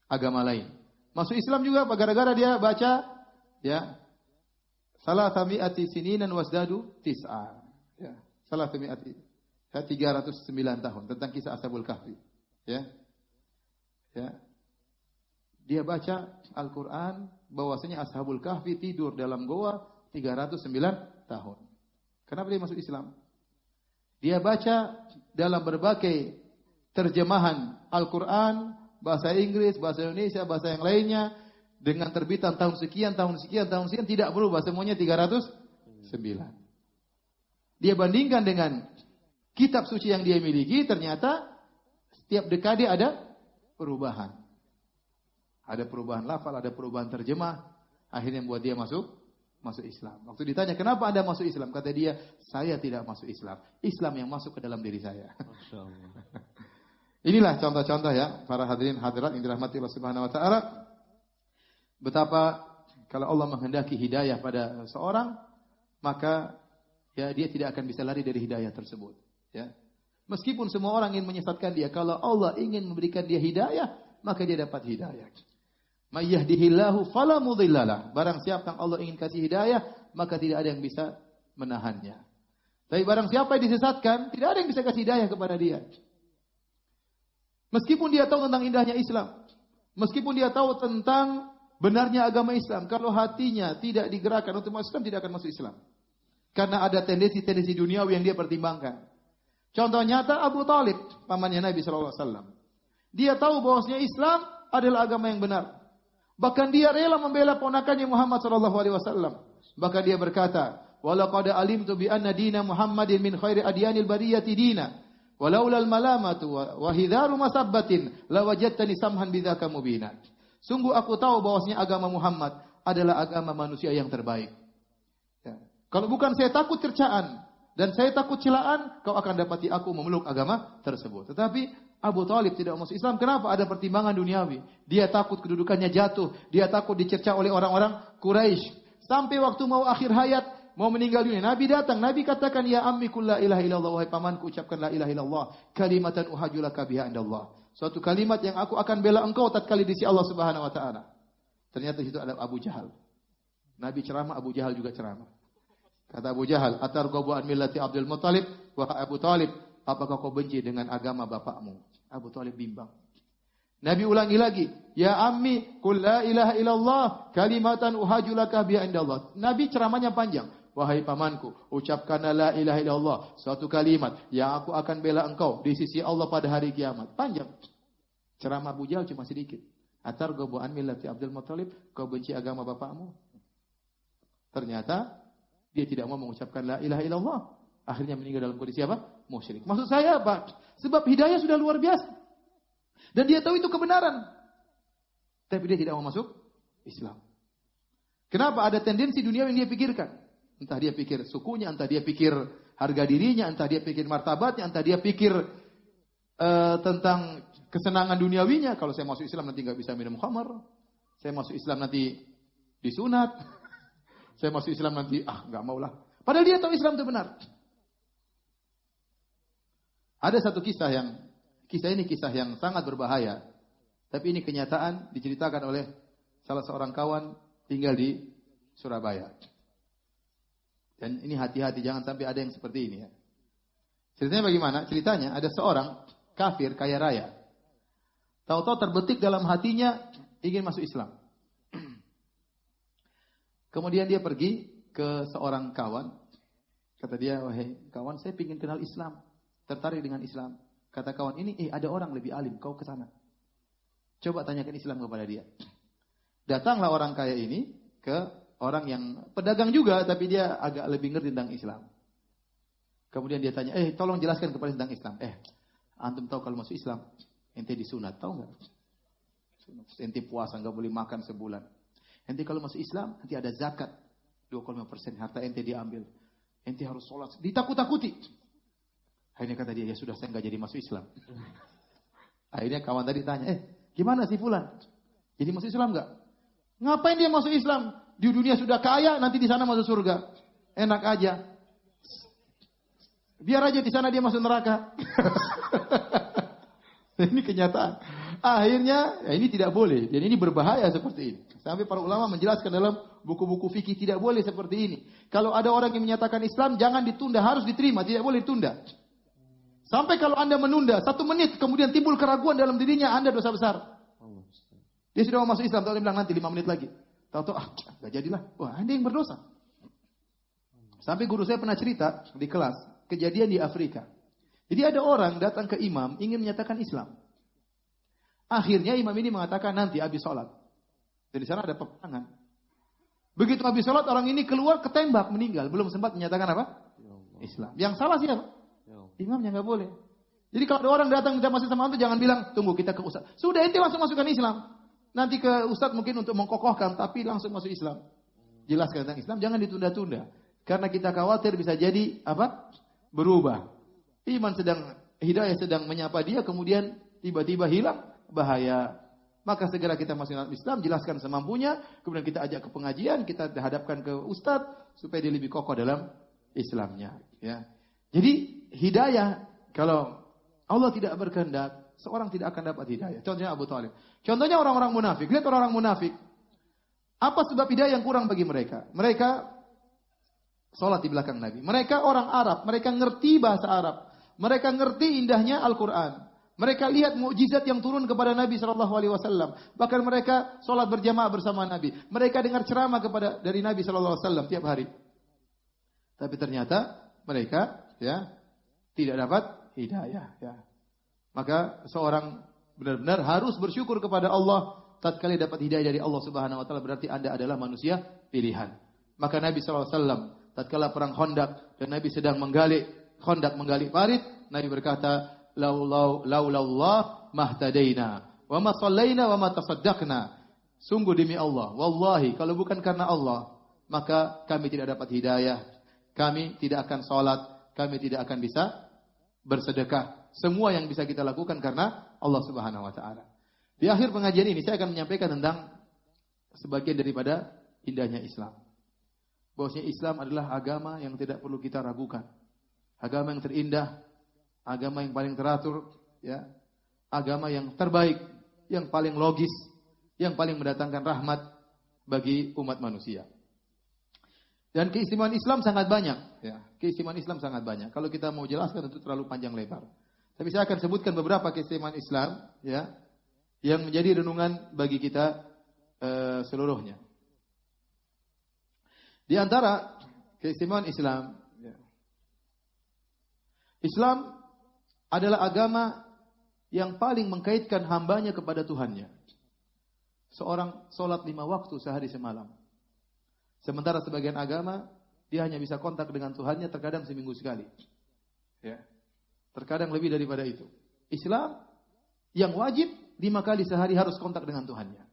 agama lain masuk Islam juga gara-gara dia baca ya salatami'ati sininan wasdadu tis'a. Ya, salatami'ati 309 tahun tentang kisah Ashabul Kahfi. Ya. Dia baca Al-Qur'an bahwasanya Ashabul Kahfi tidur dalam goa 309 tahun. Kenapa dia masuk Islam? Dia baca dalam berbagai terjemahan Al-Quran, bahasa Inggris, bahasa Indonesia, bahasa yang lainnya, dengan terbitan tahun sekian, tidak berubah, semuanya 309. Dia bandingkan dengan kitab suci yang dia miliki, ternyata setiap dekade ada perubahan. Ada perubahan lafal, ada perubahan terjemah. Akhirnya membuat dia masuk Islam. Waktu ditanya, kenapa Anda masuk Islam? Kata dia, saya tidak masuk Islam. Islam yang masuk ke dalam diri saya. Masya Allah. Inilah contoh-contoh ya, para hadirin hadirat yang dirahmati Allah Subhanahu wa taala. Betapa kalau Allah menghendaki hidayah pada seorang, maka ya dia tidak akan bisa lari dari hidayah tersebut, ya. Meskipun semua orang ingin menyesatkan dia, kalau Allah ingin memberikan dia hidayah, maka dia dapat hidayah. May yahdihillahu fala mudhillalah. Barang siapa yang Allah ingin kasih hidayah, maka tidak ada yang bisa menahannya. Tapi barang siapa yang disesatkan, tidak ada yang bisa kasih hidayah kepada dia. Meskipun dia tahu tentang indahnya Islam, meskipun dia tahu tentang benarnya agama Islam, kalau hatinya tidak digerakkan untuk masuk Islam, tidak akan masuk Islam. Karena ada tendensi-tendensi duniawi yang dia pertimbangkan. Contoh nyata Abu Talib, pamannya Nabi SAW. Dia tahu bahwasanya Islam adalah agama yang benar. Bahkan dia rela membela ponakannya Muhammad SAW. Bahkan dia berkata, "Walaqad alimtu bi anna dina Muhammadin min khairi adyanil bariyati dina, walaulal malamatu wa hidharu masabbatin lawajadtani samhan bidzaka mubina." Sungguh aku tahu bahwasanya agama Muhammad adalah agama manusia yang terbaik. Ya. Kalau bukan saya takut cercaan dan saya takut celaan, kau akan dapati aku memeluk agama tersebut. Tetapi Abu Talib tidak masuk Islam. Kenapa? Ada pertimbangan duniawi. Dia takut kedudukannya jatuh. Dia takut dicerca oleh orang-orang Quraisy. Sampai waktu mau akhir hayat, mau meninggal dunia, Nabi datang. Nabi katakan, "Ya ammi qul la ilaha illallah." Wahai pamanku, ucapkan la ilaha illallah. Kalimatan uhajulaka biha indallah. Suatu kalimat yang aku akan bela engkau tatkala di sisi Allah Subhanahu wa taala. Ternyata di situ ada Abu Jahal. Nabi ceramah, Abu Jahal juga ceramah. Kata Abu Jahal, "Atarghabu an millati Abdul Muttalib?" Wahai Abu Talib, apakah kau benci dengan agama bapakmu? Abu Talib bimbang. Nabi ulangi lagi, "Ya ammi, qul la ilaha illallah, kalimatan uhajulaka biha indallah." Nabi ceramahnya panjang. "Wahai pamanku, ucapkan la ilaha illallah, suatu kalimat yang aku akan bela engkau di sisi Allah pada hari kiamat." Panjang. Ceramah Abu Jahal cuma sedikit. "Atarghabu an millati Abdul Muttalib?" Kau benci agama bapakmu? Ternyata dia tidak mau mengucapkan la ilaha illallah. Akhirnya meninggal dalam kondisi apa? Musyrik. Maksud saya apa? Sebab hidayah sudah luar biasa. Dan dia tahu itu kebenaran. Tapi dia tidak mau masuk Islam. Kenapa? Ada tendensi dunia yang dia pikirkan. Entah dia pikir sukunya, entah dia pikir harga dirinya, entah dia pikir martabatnya, entah dia pikir tentang kesenangan duniawinya. Kalau saya masuk Islam nanti nggak bisa minum khamar. Saya masuk Islam nanti disunat. Saya masuk Islam nanti, nggak maulah. Padahal dia tahu Islam itu benar. Ada satu kisah ini kisah yang sangat berbahaya. Tapi ini kenyataan diceritakan oleh salah seorang kawan tinggal di Surabaya. Dan ini hati-hati, jangan sampai ada yang seperti ini ya. Ceritanya bagaimana? Ceritanya ada seorang kafir kaya raya. Tahu-tahu terbetik dalam hatinya ingin masuk Islam. Kemudian dia pergi ke seorang kawan. Kata dia, "Wahai kawan, saya ingin kenal Islam. Tertarik dengan Islam." Kata kawan ini, ada orang lebih alim, kau ke sana. Coba tanyakan Islam kepada dia. Datanglah orang kaya ini ke orang yang pedagang juga, tapi dia agak lebih ngerti tentang Islam. Kemudian dia tanya, tolong jelaskan kepada tentang Islam. Antum tahu kalau masuk Islam, ente disunat, tahu nggak? Ente puasa, nggak boleh makan sebulan. Ente kalau masuk Islam, nanti ada zakat. 2,5% harta ente diambil. Ente harus sholat. Ditakut-takuti. Akhirnya kata dia, ya sudah saya nggak jadi masuk Islam. Akhirnya kawan tadi tanya, gimana sih Fulan? Jadi masuk Islam nggak? Ngapain dia masuk Islam? Di dunia sudah kaya, nanti di sana masuk surga. Enak aja. Biar aja di sana dia masuk neraka. Ini kenyataan. Akhirnya, ini tidak boleh. Dan ini berbahaya seperti ini. Sampai para ulama menjelaskan dalam buku-buku fikih tidak boleh seperti ini. Kalau ada orang yang menyatakan Islam, jangan ditunda, harus diterima, tidak boleh ditunda. Sampai kalau Anda menunda 1 menit, kemudian timbul keraguan dalam dirinya, Anda dosa besar. Dia sudah mau masuk Islam, tahu dia bilang nanti 5 menit lagi. Tahu-tahu, gak jadilah. Wah, Anda yang berdosa. Sampai guru saya pernah cerita di kelas, kejadian di Afrika. Jadi ada orang datang ke imam, ingin menyatakan Islam. Akhirnya imam ini mengatakan nanti habis sholat. Dan di sana ada peperangan. Begitu habis sholat, orang ini keluar ketembak, meninggal. Belum sempat menyatakan apa? Islam. Yang salah siapa? Imamnya nggak boleh. Jadi kalau ada orang datang minta masuk sama antum, jangan bilang, tunggu kita ke ustaz. Sudah ente langsung masukkan Islam. Nanti ke ustaz mungkin untuk mengkokohkan, tapi langsung masuk Islam. Jelaskan tentang Islam, jangan ditunda-tunda. Karena kita khawatir bisa jadi apa? Berubah. Hidayah sedang menyapa dia, kemudian tiba-tiba hilang, bahaya. Maka segera kita masuk Islam, jelaskan semampunya, kemudian kita ajak ke pengajian, kita hadapkan ke ustaz supaya dia lebih kokoh dalam Islamnya. Ya. Jadi hidayah, kalau Allah tidak berkehendak, seorang tidak akan dapat hidayah. Contohnya Abu Thalib. Contohnya orang-orang munafik. Lihat orang-orang munafik. Apa sebab hidayah yang kurang bagi mereka? Mereka sholat di belakang Nabi. Mereka orang Arab. Mereka ngerti bahasa Arab. Mereka ngerti indahnya Al-Quran. Mereka lihat mukjizat yang turun kepada Nabi SAW. Bahkan mereka sholat berjamaah bersama Nabi. Mereka dengar ceramah dari Nabi SAW tiap hari. Tapi ternyata mereka tidak dapat hidayah. Ya. Maka seorang benar-benar harus bersyukur kepada Allah tatkala dapat hidayah dari Allah Subhanahu wa taala, berarti Anda adalah manusia pilihan. Maka Nabi SAW tatkala perang Khandaq dan Nabi sedang menggali parit, Nabi berkata, laulallah mahtadaina wa ma shallaina wa ma tasaddaqna. Sungguh demi Allah, wallahi kalau bukan karena Allah, maka kami tidak dapat hidayah, kami tidak akan salat, kami tidak akan bisa bersedekah. Semua yang bisa kita lakukan karena Allah Subhanahu wa taala. Di akhir pengajian ini saya akan menyampaikan tentang sebagian daripada indahnya Islam. Bahwasanya Islam adalah agama yang tidak perlu kita ragukan. Agama yang terindah, agama yang paling teratur, ya. Agama yang terbaik, yang paling logis, yang paling mendatangkan rahmat bagi umat manusia. Dan keistimewaan Islam sangat banyak, ya. Keistimewaan Islam sangat banyak. Kalau kita mau jelaskan tentu terlalu panjang lebar. Tapi saya akan sebutkan beberapa keistimewaan Islam, ya, yang menjadi renungan bagi kita seluruhnya. Di antara keistimewaan Islam, ya, Islam adalah agama yang paling mengkaitkan hambanya kepada Tuhannya. Seorang sholat 5 waktu sehari semalam. Sementara sebagian agama, dia hanya bisa kontak dengan Tuhannya terkadang seminggu sekali. Ya. Terkadang lebih daripada itu. Islam yang wajib 5 kali sehari harus kontak dengan Tuhannya.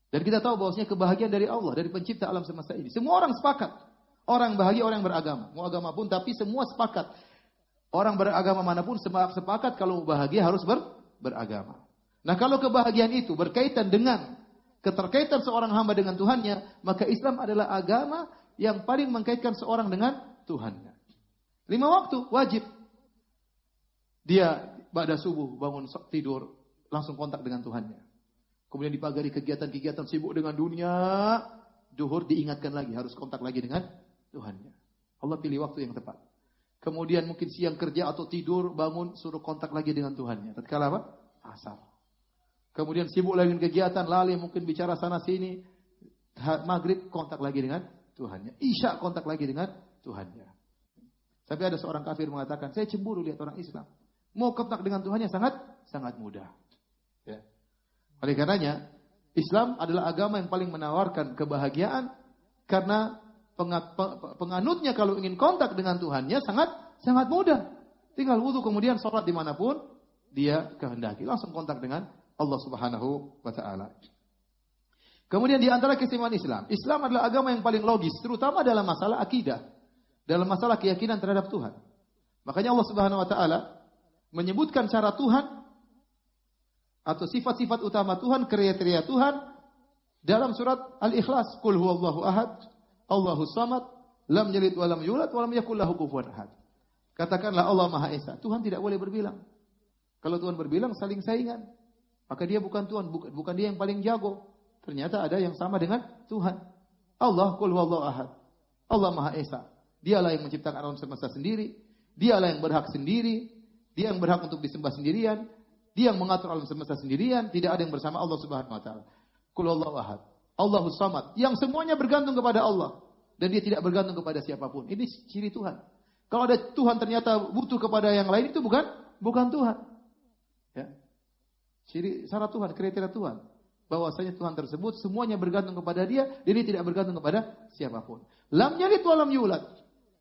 Dan kita tahu bahwasanya kebahagiaan dari Allah, dari pencipta alam semesta ini. Semua orang sepakat. Orang bahagia, orang yang beragama. Mau agama pun, tapi semua sepakat. Orang beragama manapun sepakat kalau bahagia harus beragama. Nah, kalau kebahagiaan itu berkaitan dengan keterkaitan seorang hamba dengan Tuhannya, maka Islam adalah agama yang paling mengkaitkan seorang dengan Tuhannya. 5 waktu wajib. Dia pada subuh bangun tidur langsung kontak dengan Tuhannya. Kemudian di pagi hari kegiatan-kegiatan sibuk dengan dunia, duhur diingatkan lagi harus kontak lagi dengan Tuhannya. Allah pilih waktu yang tepat. Kemudian mungkin siang kerja atau tidur, bangun suruh kontak lagi dengan Tuhannya. Tatkala apa? Asar. Kemudian sibuk lagi dengan kegiatan, lalai mungkin bicara sana sini. Maghrib kontak lagi dengan Tuhannya. Isya kontak lagi dengan Tuhannya. Tapi ada seorang kafir mengatakan, saya cemburu lihat orang Islam. Mau kontak dengan Tuhannya sangat mudah. Ya. Oleh karenanya, Islam adalah agama yang paling menawarkan kebahagiaan karena penganutnya kalau ingin kontak dengan Tuhannya sangat mudah. Tinggal wudu kemudian sholat dimanapun dia kehendaki, langsung kontak dengan Allah Subhanahu wa taala. Kemudian di antara keistimewaan Islam, Islam adalah agama yang paling logis, terutama dalam masalah akidah, dalam masalah keyakinan terhadap Tuhan. Makanya Allah Subhanahu wa taala menyebutkan cara Tuhan atau sifat-sifat utama Tuhan, kriteria Tuhan dalam surat Al-Ikhlas, Qul huwallahu ahad, Allahus samad, lam yalid wa lam yulad wa lam yakul lahu kufuwan ahad. Katakanlah Allah Maha Esa. Tuhan tidak boleh berbilang. Kalau Tuhan berbilang saling saingan, maka dia bukan Tuhan, bukan dia yang paling jago. Ternyata ada yang sama dengan Tuhan. Allah, Qul huwallahu ahad. Allah Maha Esa. Dialah yang menciptakan alam semesta sendiri. Dialah yang berhak sendiri. Dia yang berhak untuk disembah sendirian. Dia yang mengatur alam semesta sendirian. Tidak ada yang bersama Allah Subhanahu wa taala. Qul huwallahu ahad. Allahus samad. Yang semuanya bergantung kepada Allah. Dan dia tidak bergantung kepada siapapun. Ini ciri Tuhan. Kalau ada Tuhan ternyata butuh kepada yang lain, itu bukan Tuhan. Ya. Ciri syarat Tuhan, kriteria Tuhan. Bahwasanya Tuhan tersebut semuanya bergantung kepada dia. Dan dia tidak bergantung kepada siapapun. Lam yalid wa lam yulad.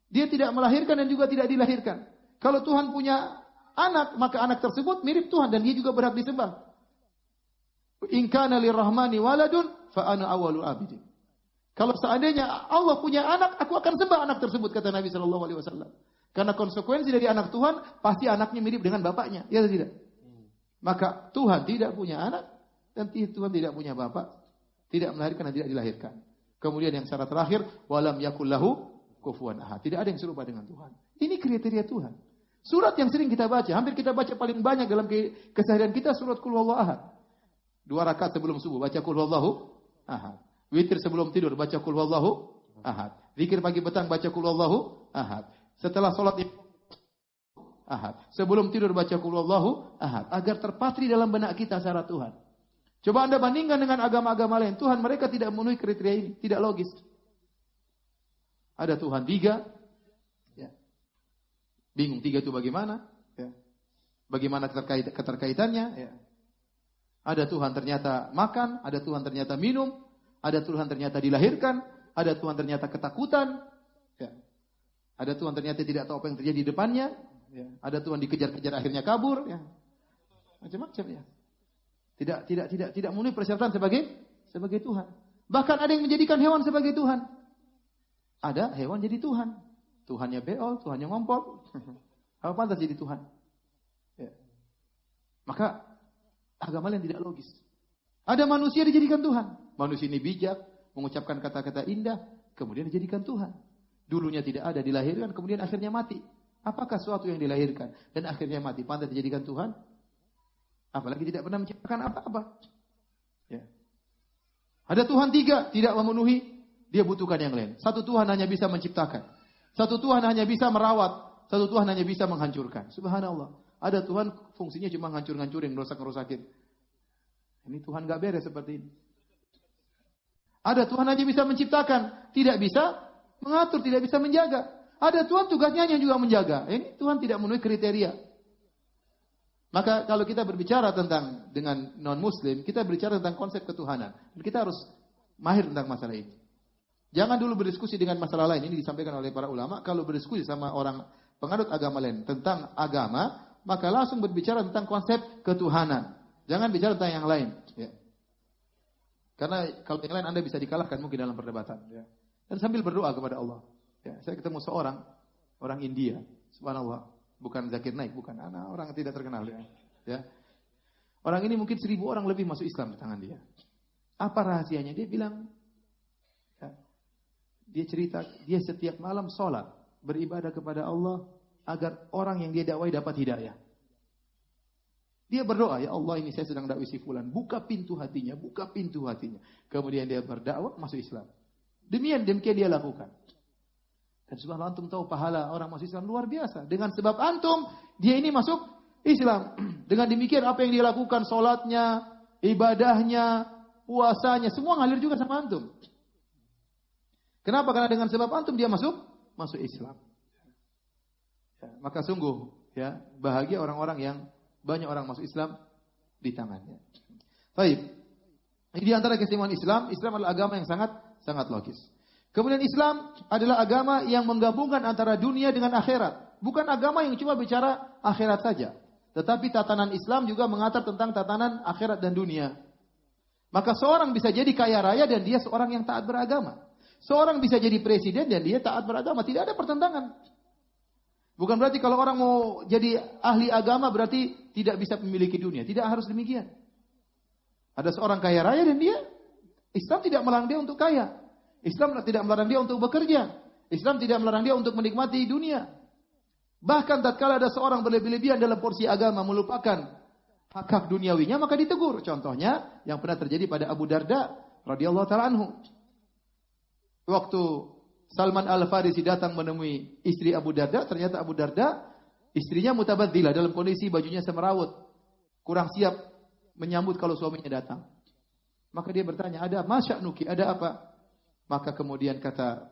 Dia tidak melahirkan dan juga tidak dilahirkan. Kalau Tuhan punya anak, maka anak tersebut mirip Tuhan dan dia juga berhak disembah. In kana lirrahmani waladun fa ana awwalul abidin. Kalau seandainya Allah punya anak, aku akan sembah anak tersebut, kata Nabi sallallahu alaihi wasallam. Karena konsekuensi dari anak Tuhan, pasti anaknya mirip dengan bapaknya, ya atau tidak? Maka Tuhan tidak punya anak dan Tuhan tidak punya bapak, tidak melahirkan dan tidak dilahirkan. Kemudian yang syarat terakhir, walam yakul lahu kufuwan ahad. Tidak ada yang serupa dengan Tuhan. Ini kriteria Tuhan. Surat yang sering kita baca, hampir kita baca paling banyak dalam keseharian kita, surat Qul Huwallahu Ahad. 2 rakaat sebelum subuh baca Qul Huwallahu Ahad. Witir sebelum tidur baca Qul Huwallahu Ahad. Zikir pagi petang baca Qul Huwallahu Ahad. Setelah salat Ahad. Sebelum tidur baca Qul Huwallahu Ahad, agar terpatri dalam benak kita syarat Tuhan. Coba Anda bandingkan dengan agama-agama lain. Tuhan mereka tidak memenuhi kriteria ini, tidak logis. Ada Tuhan 3. Ya. Bingung 3 itu bagaimana? Ya. Bagaimana keterkaitannya? Ya. Ada Tuhan ternyata makan, ada Tuhan ternyata minum, ada Tuhan ternyata dilahirkan, ada Tuhan ternyata ketakutan, ya. Ada Tuhan ternyata tidak tahu apa yang terjadi di depannya, ya. Ada Tuhan dikejar-kejar akhirnya kabur, ya. Macam-macam, ya. Tidak memenuhi persyaratan sebagai Tuhan. Bahkan ada yang menjadikan hewan sebagai Tuhan. Ada hewan jadi Tuhan. Tuhannya beol, Tuhannya ngompol. Apa pantas jadi Tuhan? Ya. Maka agama lain tidak logis. Ada manusia dijadikan Tuhan. Manusia ini bijak, mengucapkan kata-kata indah, kemudian dijadikan Tuhan. Dulunya tidak ada, dilahirkan, kemudian akhirnya mati. Apakah suatu yang dilahirkan dan akhirnya mati pantas dijadikan Tuhan? Apalagi tidak pernah menciptakan apa-apa. Ya. Ada Tuhan 3, tidak memenuhi, dia butuhkan yang lain. Satu Tuhan hanya bisa menciptakan. Satu Tuhan hanya bisa merawat. Satu Tuhan hanya bisa menghancurkan. Subhanallah. Ada Tuhan fungsinya cuma ngancur-ngancurin, ngerusak-ngerusakin. Ini Tuhan gak beres seperti ini. Ada Tuhan hanya bisa menciptakan, tidak bisa mengatur, tidak bisa menjaga. Ada Tuhan tugasnya hanya juga menjaga. Ini Tuhan tidak memenuhi kriteria. Maka kalau kita berbicara tentang dengan non-muslim, kita berbicara tentang konsep ketuhanan. Kita harus mahir tentang masalah ini. Jangan dulu berdiskusi dengan masalah lain. Ini disampaikan oleh para ulama. Kalau berdiskusi sama orang penganut agama lain tentang agama, maka langsung berbicara tentang konsep ketuhanan. Jangan bicara tentang yang lain. Ya. Karena kalau yang lain Anda bisa dikalahkan mungkin dalam perdebatan. Ya. Dan sambil berdoa kepada Allah. Ya. Saya ketemu seorang, orang India. Subhanallah. Bukan Zakir Naik, bukan. Orang tidak terkenal. Ya. Ya. Orang ini mungkin 1000 orang lebih masuk Islam di tangan dia. Apa rahasianya? Dia bilang, ya, dia cerita, dia setiap malam sholat, beribadah kepada Allah, agar orang yang dia dakwai dapat hidayah. Dia berdoa, ya Allah ini saya sedang dakwai si fulan, buka pintu hatinya, buka pintu hatinya. Kemudian dia berdakwah, masuk Islam. Demikian dia lakukan. Dan subhanallah, antum tahu pahala orang masuk Islam luar biasa. Dengan sebab antum, dia ini masuk Islam. Dengan demikian apa yang dia lakukan, sholatnya, ibadahnya, puasanya, semua ngalir juga sama antum. Kenapa? Karena dengan sebab antum dia masuk Islam. Ya, maka sungguh ya bahagia orang-orang yang banyak orang masuk Islam di tangannya. Baik. Ini di antara keistimewaan Islam. Islam adalah agama yang sangat logis. Kemudian Islam adalah agama yang menggabungkan antara dunia dengan akhirat. Bukan agama yang cuma bicara akhirat saja. Tetapi tatanan Islam juga mengatur tentang tatanan akhirat dan dunia. Maka seorang bisa jadi kaya raya dan dia seorang yang taat beragama. Seorang bisa jadi presiden dan dia taat beragama. Tidak ada pertentangan. Bukan berarti kalau orang mau jadi ahli agama berarti tidak bisa memiliki dunia. Tidak harus demikian. Ada seorang kaya raya dan dia, Islam tidak melarang dia untuk kaya. Islam tidak melarang dia untuk bekerja. Islam tidak melarang dia untuk menikmati dunia. Bahkan tatkala ada seorang berlebih-lebihan dalam porsi agama melupakan hak-hak duniawinya maka ditegur. Contohnya yang pernah terjadi pada Abu Darda radhiyallahu taala anhu. Waktu Salman Al-Farisi datang menemui istri Abu Darda, ternyata Abu Darda istrinya mutabadzilah dalam kondisi bajunya semerawut, kurang siap menyambut kalau suaminya datang. Maka dia bertanya, "Ada masya'nuki? Ada apa?" Maka kemudian kata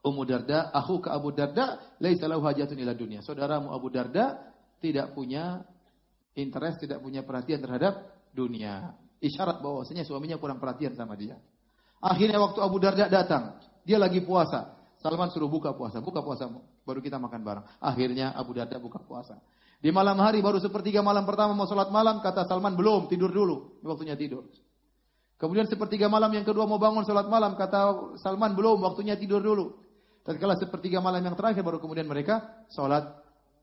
Ummu Darda, "Akhuka Abu Darda laisa lahu hajatun ila dunya." Saudaramu Abu Darda tidak punya interest, tidak punya perhatian terhadap dunia. Isyarat bahwasanya suaminya kurang perhatian sama dia. Akhirnya waktu Abu Darda datang, dia lagi puasa. Salman suruh buka puasamu, baru kita makan bareng. Akhirnya Abu Darda buka puasa. Di malam hari baru sepertiga malam pertama mau sholat malam, kata Salman belum, tidur dulu, waktunya tidur. Kemudian sepertiga malam yang kedua mau bangun sholat malam, kata Salman belum, waktunya tidur dulu. Tatkala sepertiga malam yang terakhir baru kemudian mereka sholat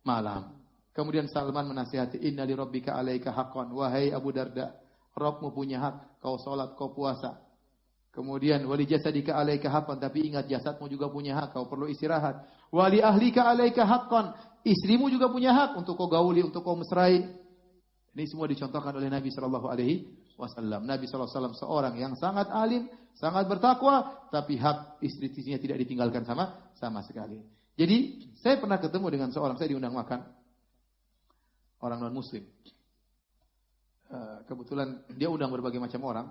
malam. Kemudian Salman menasihati, inna li rabbika alaika haqqan, wahai Abu Darda, Rabbmu punya hak, kau sholat, kau puasa. Kemudian wali jasadika alaika haqqan, tapi ingat jasadmu juga punya hak, kau perlu istirahat. Wali ahlika alaika haqqan, istrimu juga punya hak untuk kau gauli, untuk kau mesrai. Ini semua dicontohkan oleh Nabi sallallahu alaihi wasallam. Nabi sallallahu alaihi wasallam seorang yang sangat alim, sangat bertakwa, tapi hak istri-istrinya tidak ditinggalkan sama sekali. Jadi, saya pernah ketemu dengan seorang, saya diundang makan orang non muslim. Kebetulan dia undang berbagai macam orang.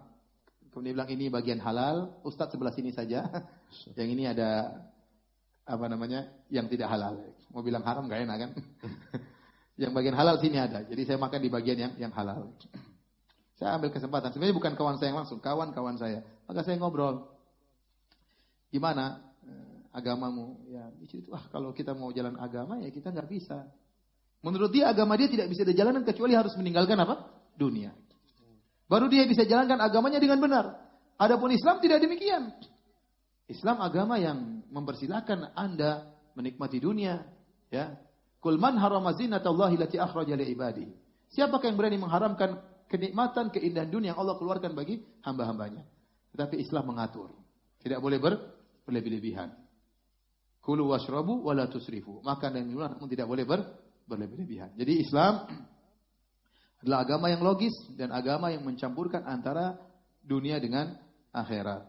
Kemudian dia bilang ini bagian halal, Ustadz sebelah sini saja. Yang ini ada yang tidak halal. Mau bilang haram gak enak kan? Yang bagian halal sini ada. Jadi saya makan di bagian yang halal. Saya ambil kesempatan. Sebenarnya bukan kawan saya yang langsung, kawan-kawan saya. Maka saya ngobrol. Gimana agamamu? Ya, kalau kita mau jalan agama ya kita nggak bisa. Menurut dia agama dia tidak bisa dijalankan kecuali harus meninggalkan apa? Dunia. Baru dia bisa jalankan agamanya dengan benar. Adapun Islam tidak demikian. Islam agama yang mempersilahkan Anda menikmati dunia, ya. Qul man harrama zinatallahi allati akhraja li ibadihi. Siapakah yang berani mengharamkan kenikmatan, keindahan dunia yang Allah keluarkan bagi hamba-hambanya? Tetapi Islam mengatur. Tidak boleh berlebih-lebihan. Kulu washrabu wa la tusrifu. Makan dan minum namun tidak boleh berlebih-lebihan. Jadi Islam adalah agama yang logis dan agama yang mencampurkan antara dunia dengan akhirat.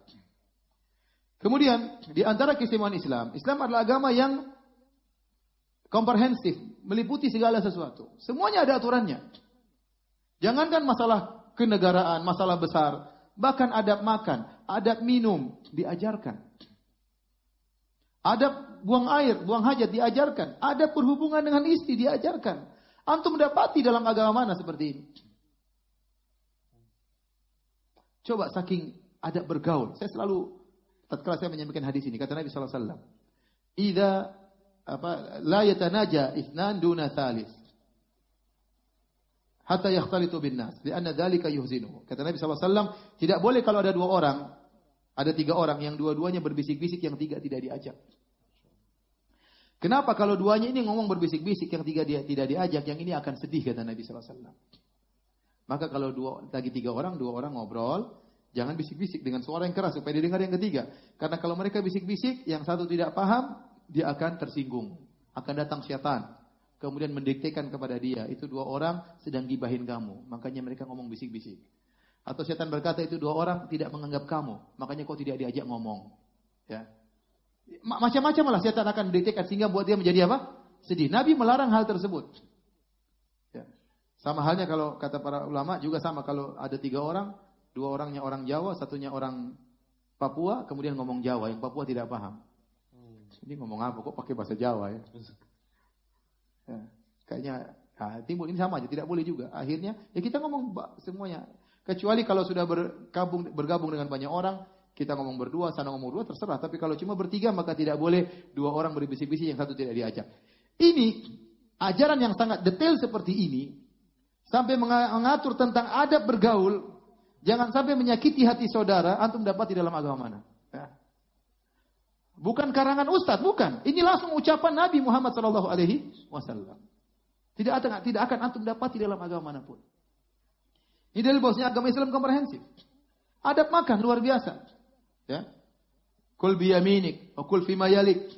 Kemudian di antara keistimewaan Islam, Islam adalah agama yang komprehensif, meliputi segala sesuatu. Semuanya ada aturannya. Jangankan masalah kenegaraan, masalah besar, bahkan adab makan, adab minum diajarkan. Adab buang air, buang hajat diajarkan. Adab berhubungan dengan istri diajarkan. Antum mendapati dalam agama mana seperti ini? Coba saking adab bergaul. Saya selalu tatkala saya menyampaikan hadis ini kata Nabi sallallahu alaihi wasallam, "Idza la yatanaja itsnan duna thalith hatta yakhtalitu bin nas, li'anna dzalika yuhzinuhu." Kata Nabi sallallahu alaihi wasallam, tidak boleh kalau ada dua orang, ada tiga orang yang dua-duanya berbisik-bisik, yang tiga tidak diajak. Kenapa kalau duanya ini ngomong berbisik-bisik, yang tiga dia tidak diajak, yang ini akan sedih, kata Nabi sallallahu alaihi wasallam. Maka kalau dua orang ngobrol, jangan bisik-bisik dengan suara yang keras supaya didengar yang ketiga. Karena kalau mereka bisik-bisik, yang satu tidak paham, dia akan tersinggung. Akan datang syaitan, kemudian mendiktekan kepada dia, itu dua orang sedang gibahin kamu, makanya mereka ngomong bisik-bisik. Atau syaitan berkata, itu dua orang tidak menganggap kamu, makanya kau tidak diajak ngomong. Ya. Macam-macam lah syaitan akan mendiktekan sehingga buat dia menjadi apa? Sedih. Nabi melarang hal tersebut. Ya. Sama halnya kalau kata para ulama juga sama, kalau ada tiga orang, dua orangnya orang Jawa, satunya orang Papua, kemudian ngomong Jawa, yang Papua tidak paham. Ini ngomong apa? Kok pakai bahasa Jawa ya? Ya, kayaknya timbul ini sama aja, tidak boleh juga. Akhirnya ya kita ngomong semuanya. Kecuali kalau sudah bergabung dengan banyak orang, kita ngomong berdua, sana ngomong berdua, terserah. Tapi kalau cuma bertiga, maka tidak boleh dua orang berbisik-bisik, yang satu tidak diajak. Ini ajaran yang sangat detail seperti ini, sampai mengatur tentang adab bergaul. Jangan sampai menyakiti hati saudara, antum dapat di dalam agama mana? Ya. Bukan karangan ustaz, bukan. Ini langsung ucapan Nabi Muhammad SAW. Tidak akan antum dapat di dalam agama manapun. Ini dalil bahwasanya agama Islam komprehensif. Adab makan luar biasa. Ya. Kul biyaminik, wa kul fima yalik.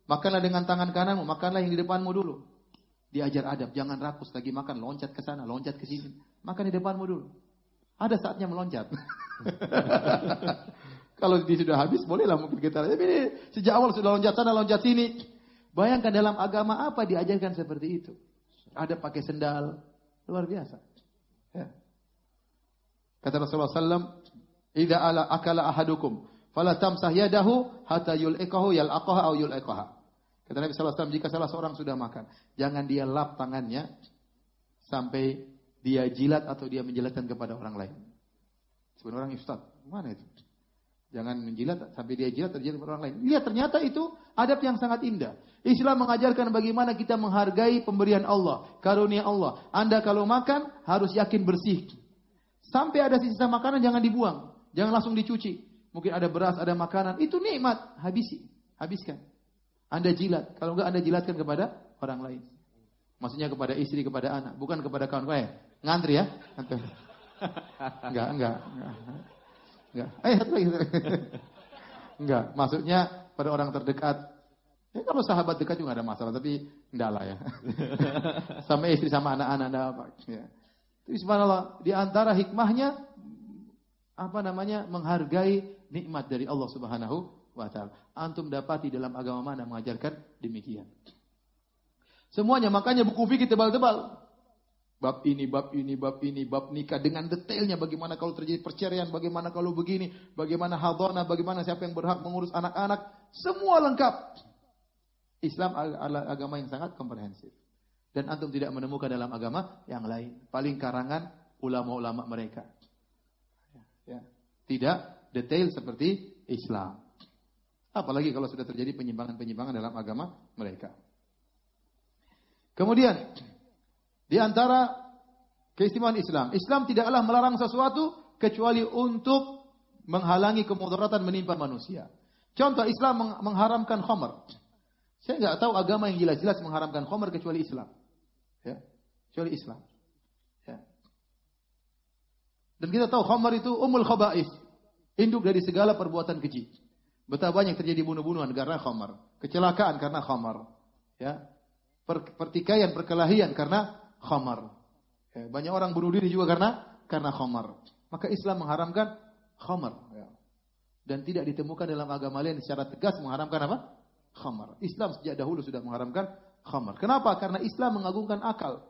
Makanlah dengan tangan kananmu, makanlah yang di depanmu dulu. Diajar adab, jangan rakus lagi makan, loncat ke sana, loncat ke sini. Makan di depanmu dulu. Ada saatnya meloncat. Kalau sudah habis, bolehlah mungkin kita. Tapi ini sejak awal sudah loncat sana, loncat sini. Bayangkan dalam agama apa diajarkan seperti itu. Ada pakai sendal, luar biasa. Ya. Kata Rasulullah SAW, "Idza akala ahadukum, fala tamsah yadahu hatta yul'iqahu yal'aqaha aw yul'iqaha." Kata Nabi SAW, jika salah seorang sudah makan, jangan dia lap tangannya sampai dia jilat atau dia menjilatkan kepada orang lain. Sebenarnya orang Ustaz, mana itu? Jangan menjilat sampai dia jilat atau jilat kepada orang lain. Lihat ternyata itu adab yang sangat indah. Islam mengajarkan bagaimana kita menghargai pemberian Allah, karunia Allah. Anda kalau makan harus yakin bersih. Sampai ada sisa makanan jangan dibuang, jangan langsung dicuci. Mungkin ada beras, ada makanan, itu nikmat, habiskan. Anda jilat, kalau enggak Anda jilatkan kepada orang lain. Maksudnya kepada istri, kepada anak, bukan kepada kawan-kawan. Ngantri ya? Enggak. Enggak, maksudnya pada orang terdekat. Ya, kalau sahabat dekat juga ada masalah, tapi enggak lah ya. Sama istri, sama anak-anak, enggak apa. Ya. Tapi subhanallah, di antara hikmahnya, menghargai nikmat dari Allah Subhanahu wa ta'ala. Antum dapati dalam agama mana mengajarkan demikian. Semuanya, makanya buku fikih tebal-tebal. Bab ini, bab nikah dengan detailnya. Bagaimana kalau terjadi perceraian, bagaimana kalau begini, bagaimana hadhanah, bagaimana siapa yang berhak mengurus anak-anak. Semua lengkap. Islam adalah agama yang sangat komprehensif. Dan antum tidak menemukan dalam agama yang lain. Paling karangan ulama-ulama mereka. Ya. Tidak detail seperti Islam. Apalagi kalau sudah terjadi penyimpangan-penyimpangan dalam agama mereka. Kemudian, di antara keistimewaan Islam. Islam tidaklah melarang sesuatu kecuali untuk menghalangi kemudaratan menimpa manusia. Contoh, Islam mengharamkan khamar. Saya enggak tahu agama yang jelas-jelas mengharamkan khamar kecuali Islam. Ya, kecuali Islam. Ya. Dan kita tahu khamar itu ummul khaba'ith, induk dari segala perbuatan keji. Betapa banyak terjadi bunuh-bunuhan karena khamar, kecelakaan karena khamar, ya. Pertikaian, perkelahian karena khamar. Ya, banyak orang bunuh diri juga karena khamar. Maka Islam mengharamkan khamar, ya. Dan tidak ditemukan dalam agama lain secara tegas mengharamkan apa? Khamar. Islam sejak dahulu sudah mengharamkan khamar. Kenapa? Karena Islam mengagungkan akal.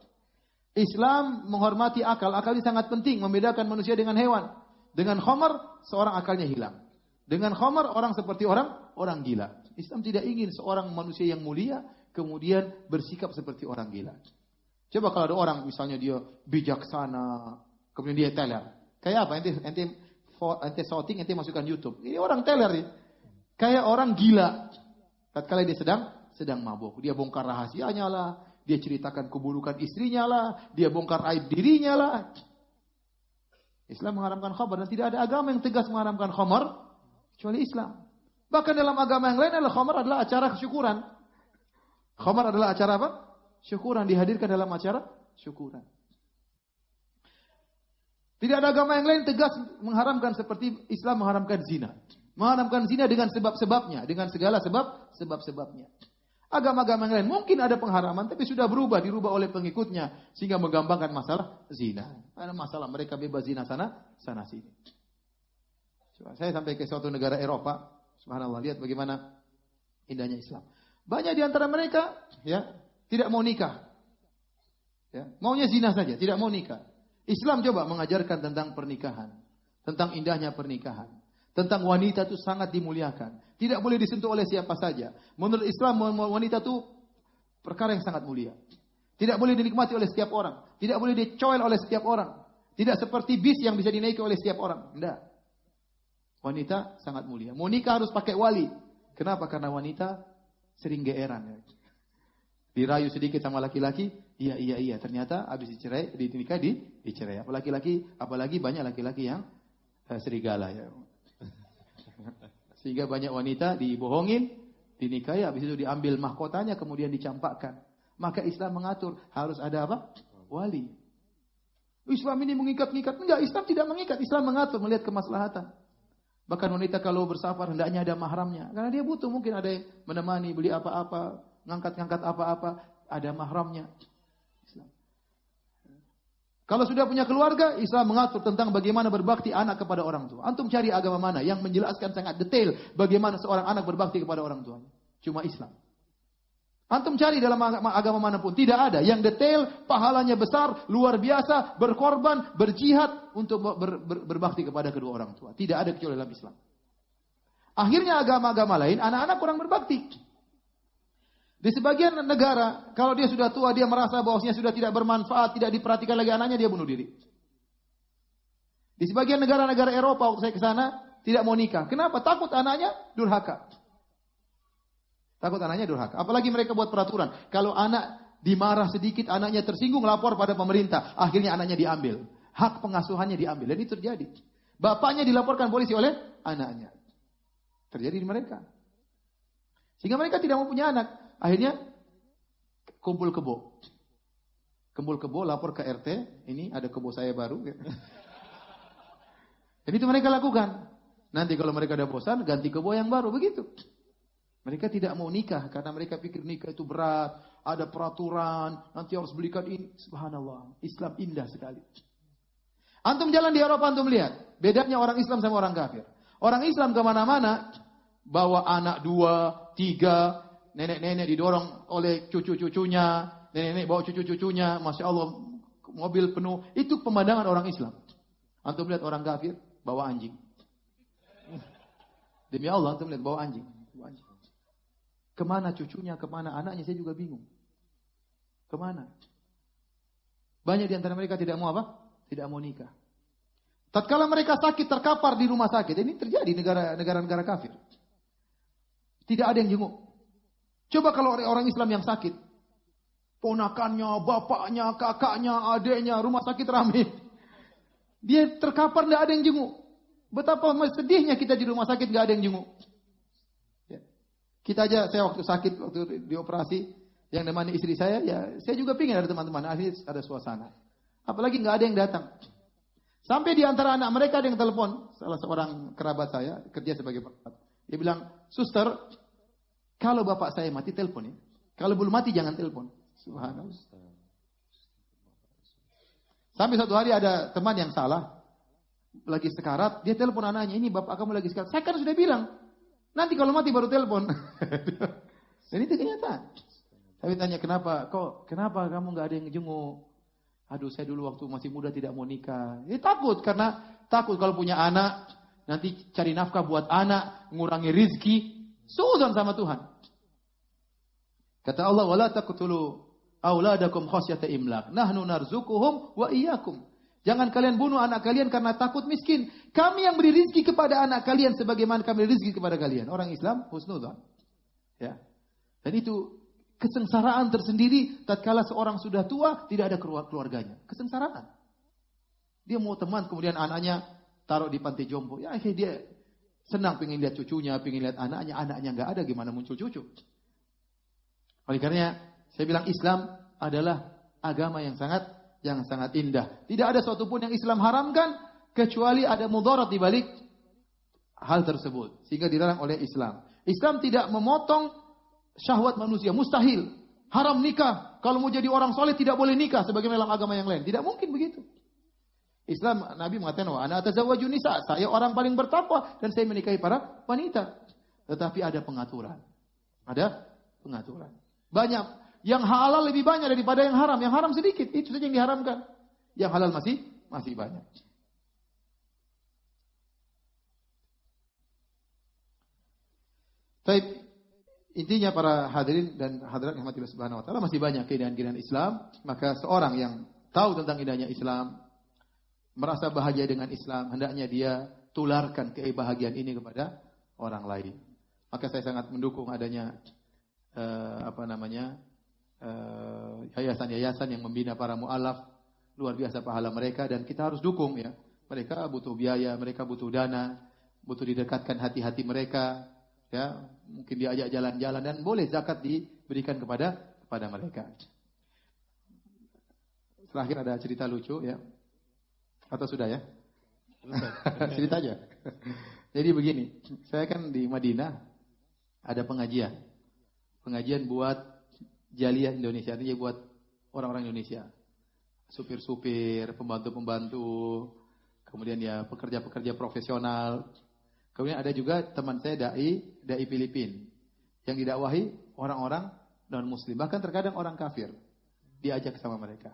Islam menghormati akal. Akal ini sangat penting membedakan manusia dengan hewan. Dengan khamar seorang akalnya hilang. Dengan khamar orang seperti orang gila. Islam tidak ingin seorang manusia yang mulia kemudian bersikap seperti orang gila. Coba kalau ada orang misalnya dia bijaksana kemudian dia teler. Kayak apa? Ente shouting, ente masukkan YouTube. Ini orang teler nih. Kayak orang gila. Tatkala dia sedang mabuk, dia bongkar rahasianya lah, dia ceritakan keburukan istrinya lah, dia bongkar aib dirinya lah. Islam mengharamkan khamar dan tidak ada agama yang tegas mengharamkan khamar kecuali Islam. Bahkan dalam agama yang lain adalah khamar adalah acara syukuran. Khamar adalah acara apa? Syukuran, dihadirkan dalam acara syukuran. Tidak ada agama yang lain tegas mengharamkan seperti Islam mengharamkan zina. Mengharamkan zina dengan sebab-sebabnya, dengan segala sebab-sebabnya. Agama-agama yang lain mungkin ada pengharaman, tapi sudah dirubah oleh pengikutnya sehingga menggampangkan masalah zina. Ada masalah mereka bebas zina sana sini. Saya sampai ke suatu negara Eropa, subhanallah, lihat bagaimana indahnya Islam. Banyak di antara mereka, ya, tidak mau nikah, ya, maunya zina saja, tidak mau nikah. Islam coba mengajarkan tentang pernikahan, tentang indahnya pernikahan. Tentang wanita itu sangat dimuliakan. Tidak boleh disentuh oleh siapa saja. Menurut Islam, wanita itu perkara yang sangat mulia. Tidak boleh dinikmati oleh setiap orang. Tidak boleh dicoel oleh setiap orang. Tidak seperti bis yang bisa dinaiki oleh setiap orang. Tidak. Wanita sangat mulia. Mau nikah harus pakai wali. Kenapa? Karena wanita sering geeran. Dirayu sedikit sama laki-laki. Iya. Ternyata habis dicerai. Apalagi banyak laki-laki yang serigala, ya. Sehingga banyak wanita dibohongin, dinikahi, habis itu diambil mahkotanya, kemudian dicampakkan. Maka Islam mengatur, harus ada apa? Wali. Islam ini mengikat-ngikat. Enggak, Islam tidak mengikat. Islam mengatur, melihat kemaslahatan. Bahkan wanita kalau bersafar, hendaknya ada mahramnya. Karena dia butuh, mungkin ada yang menemani, beli apa-apa, ngangkat-ngangkat apa-apa, ada mahramnya. Kalau sudah punya keluarga, Islam mengatur tentang bagaimana berbakti anak kepada orang tua. Antum cari agama mana yang menjelaskan sangat detail bagaimana seorang anak berbakti kepada orang tuanya. Cuma Islam. Antum cari dalam agama manapun, tidak ada yang detail, pahalanya besar, luar biasa, berkorban, berjihad untuk berbakti kepada kedua orang tua. Tidak ada kecuali dalam Islam. Akhirnya agama-agama lain, anak-anak kurang berbakti. Di sebagian negara, kalau dia sudah tua, dia merasa bahwasanya sudah tidak bermanfaat, tidak diperhatikan lagi anaknya, dia bunuh diri. Di sebagian negara-negara Eropa, waktu saya ke sana, tidak mau nikah. Kenapa? Takut anaknya durhaka. Takut anaknya durhaka. Apalagi mereka buat peraturan. Kalau anak dimarah sedikit, anaknya tersinggung, lapor pada pemerintah. Akhirnya anaknya diambil. Hak pengasuhannya diambil. Dan itu terjadi. Bapaknya dilaporkan polisi oleh anaknya. Terjadi di mereka. Sehingga mereka tidak mau punya anak. Akhirnya kumpul kebo. Kumpul kebo, lapor ke RT. Ini ada kebo saya baru. Dan itu mereka lakukan. Nanti kalau mereka ada bosan, ganti kebo yang baru. Begitu. Mereka tidak mau nikah. Karena mereka pikir nikah itu berat. Ada peraturan. Nanti harus belikan ini. Subhanallah. Islam indah sekali. Antum jalan di Eropa, antum lihat. Bedanya orang Islam sama orang kafir. Orang Islam kemana-mana. Bawa anak 2, 3. Nenek-nenek didorong oleh cucu-cucunya. Nenek-nenek bawa cucu-cucunya. Masya Allah. Mobil penuh. Itu pemandangan orang Islam. Antum lihat orang kafir. Bawa anjing. Demi Allah, antum lihat bawa anjing. Kemana cucunya, kemana anaknya, saya juga bingung. Kemana? Banyak di antara mereka tidak mau apa? Tidak mau nikah. Tatkala mereka sakit, terkapar di rumah sakit. Ini terjadi di negara-negara kafir. Tidak ada yang jenguk. Coba kalau orang Islam yang sakit. Ponakannya, bapaknya, kakaknya, adiknya, rumah sakit ramai. Dia terkapar, tidak ada yang jenguk. Betapa sedihnya kita di rumah sakit, tidak ada yang jenguk. Kita aja, saya waktu sakit, waktu dioperasi, yang nemani istri saya, ya saya juga pingin ada teman-teman, akhirnya ada suasana. Apalagi nggak ada yang datang. Sampai di antara anak mereka ada yang telepon, salah seorang kerabat saya, kerja sebagai perawat. Dia bilang, suster, kalau bapak saya mati, telepon ya. Kalau belum mati, jangan telepon. Subhanallah. Sampai suatu hari ada teman yang salah, lagi sekarat, dia telepon anaknya, ini bapak kamu lagi sekarat. Saya kan sudah bilang, nanti kalau mati baru telepon. Dan itu kenyataan. Tapi tanya kenapa kamu nggak ada yang jenguk? Aduh, saya dulu waktu masih muda tidak mau nikah. Takut kalau punya anak nanti cari nafkah buat anak, mengurangi rizki, suudzon sama Tuhan. Kata Allah, wala taqtulu auladakum khasyata imlaq. Nahnu narzuquhum wa iyyakum. Jangan kalian bunuh anak kalian karena takut miskin. Kami yang beri rizki kepada anak kalian sebagaimana kami beri rizki kepada kalian. Orang Islam husnudzon. Ya. Dan itu kesengsaraan tersendiri tatkala seorang sudah tua tidak ada keluarganya. Kesengsaraan. Dia mau teman kemudian anaknya taruh di panti jompo. Ya akhirnya dia senang pengen lihat cucunya, pengen lihat anaknya enggak ada, gimana muncul cucu. Oleh karenanya saya bilang Islam adalah agama yang sangat indah. Tidak ada suatu pun yang Islam haramkan kecuali ada mudarat di balik hal tersebut sehingga dilarang oleh Islam. Islam tidak memotong syahwat manusia, mustahil. Haram nikah. Kalau mau jadi orang soleh tidak boleh nikah sebagaimana dalam agama yang lain. Tidak mungkin begitu. Islam, Nabi mengatakan, wa ana atazawwaju nisa, saya orang paling bertakwa dan saya menikahi para wanita. Tetapi ada pengaturan. Ada pengaturan. Banyak yang halal lebih banyak daripada yang haram. Yang haram sedikit, itu saja yang diharamkan. Yang halal masih banyak. Baik, intinya para hadirin dan hadirat yang rahmatillah subhanahu wa ta'ala masih banyak keindahan-keindahan Islam. Maka seorang yang tahu tentang indahnya Islam, merasa bahagia dengan Islam, hendaknya dia tularkan kebahagiaan ini kepada orang lain. Maka saya sangat mendukung adanya yayasan-yayasan yang membina para mu'alaf. Luar biasa pahala mereka dan kita harus dukung ya. Mereka butuh biaya, mereka butuh dana, butuh didekatkan hati-hati mereka. Ya, mungkin diajak jalan-jalan dan boleh zakat diberikan kepada mereka. Terakhir ada cerita lucu ya. Atau sudah ya? Cerita aja. Jadi begini, saya kan di Madinah ada pengajian. Pengajian buat Jaliyah Indonesia, artinya buat orang-orang Indonesia. Supir-supir, pembantu-pembantu, kemudian ya pekerja-pekerja profesional. Kemudian ada juga teman saya dai Filipin yang didakwahi orang-orang non-muslim, bahkan terkadang orang kafir diajak sama mereka.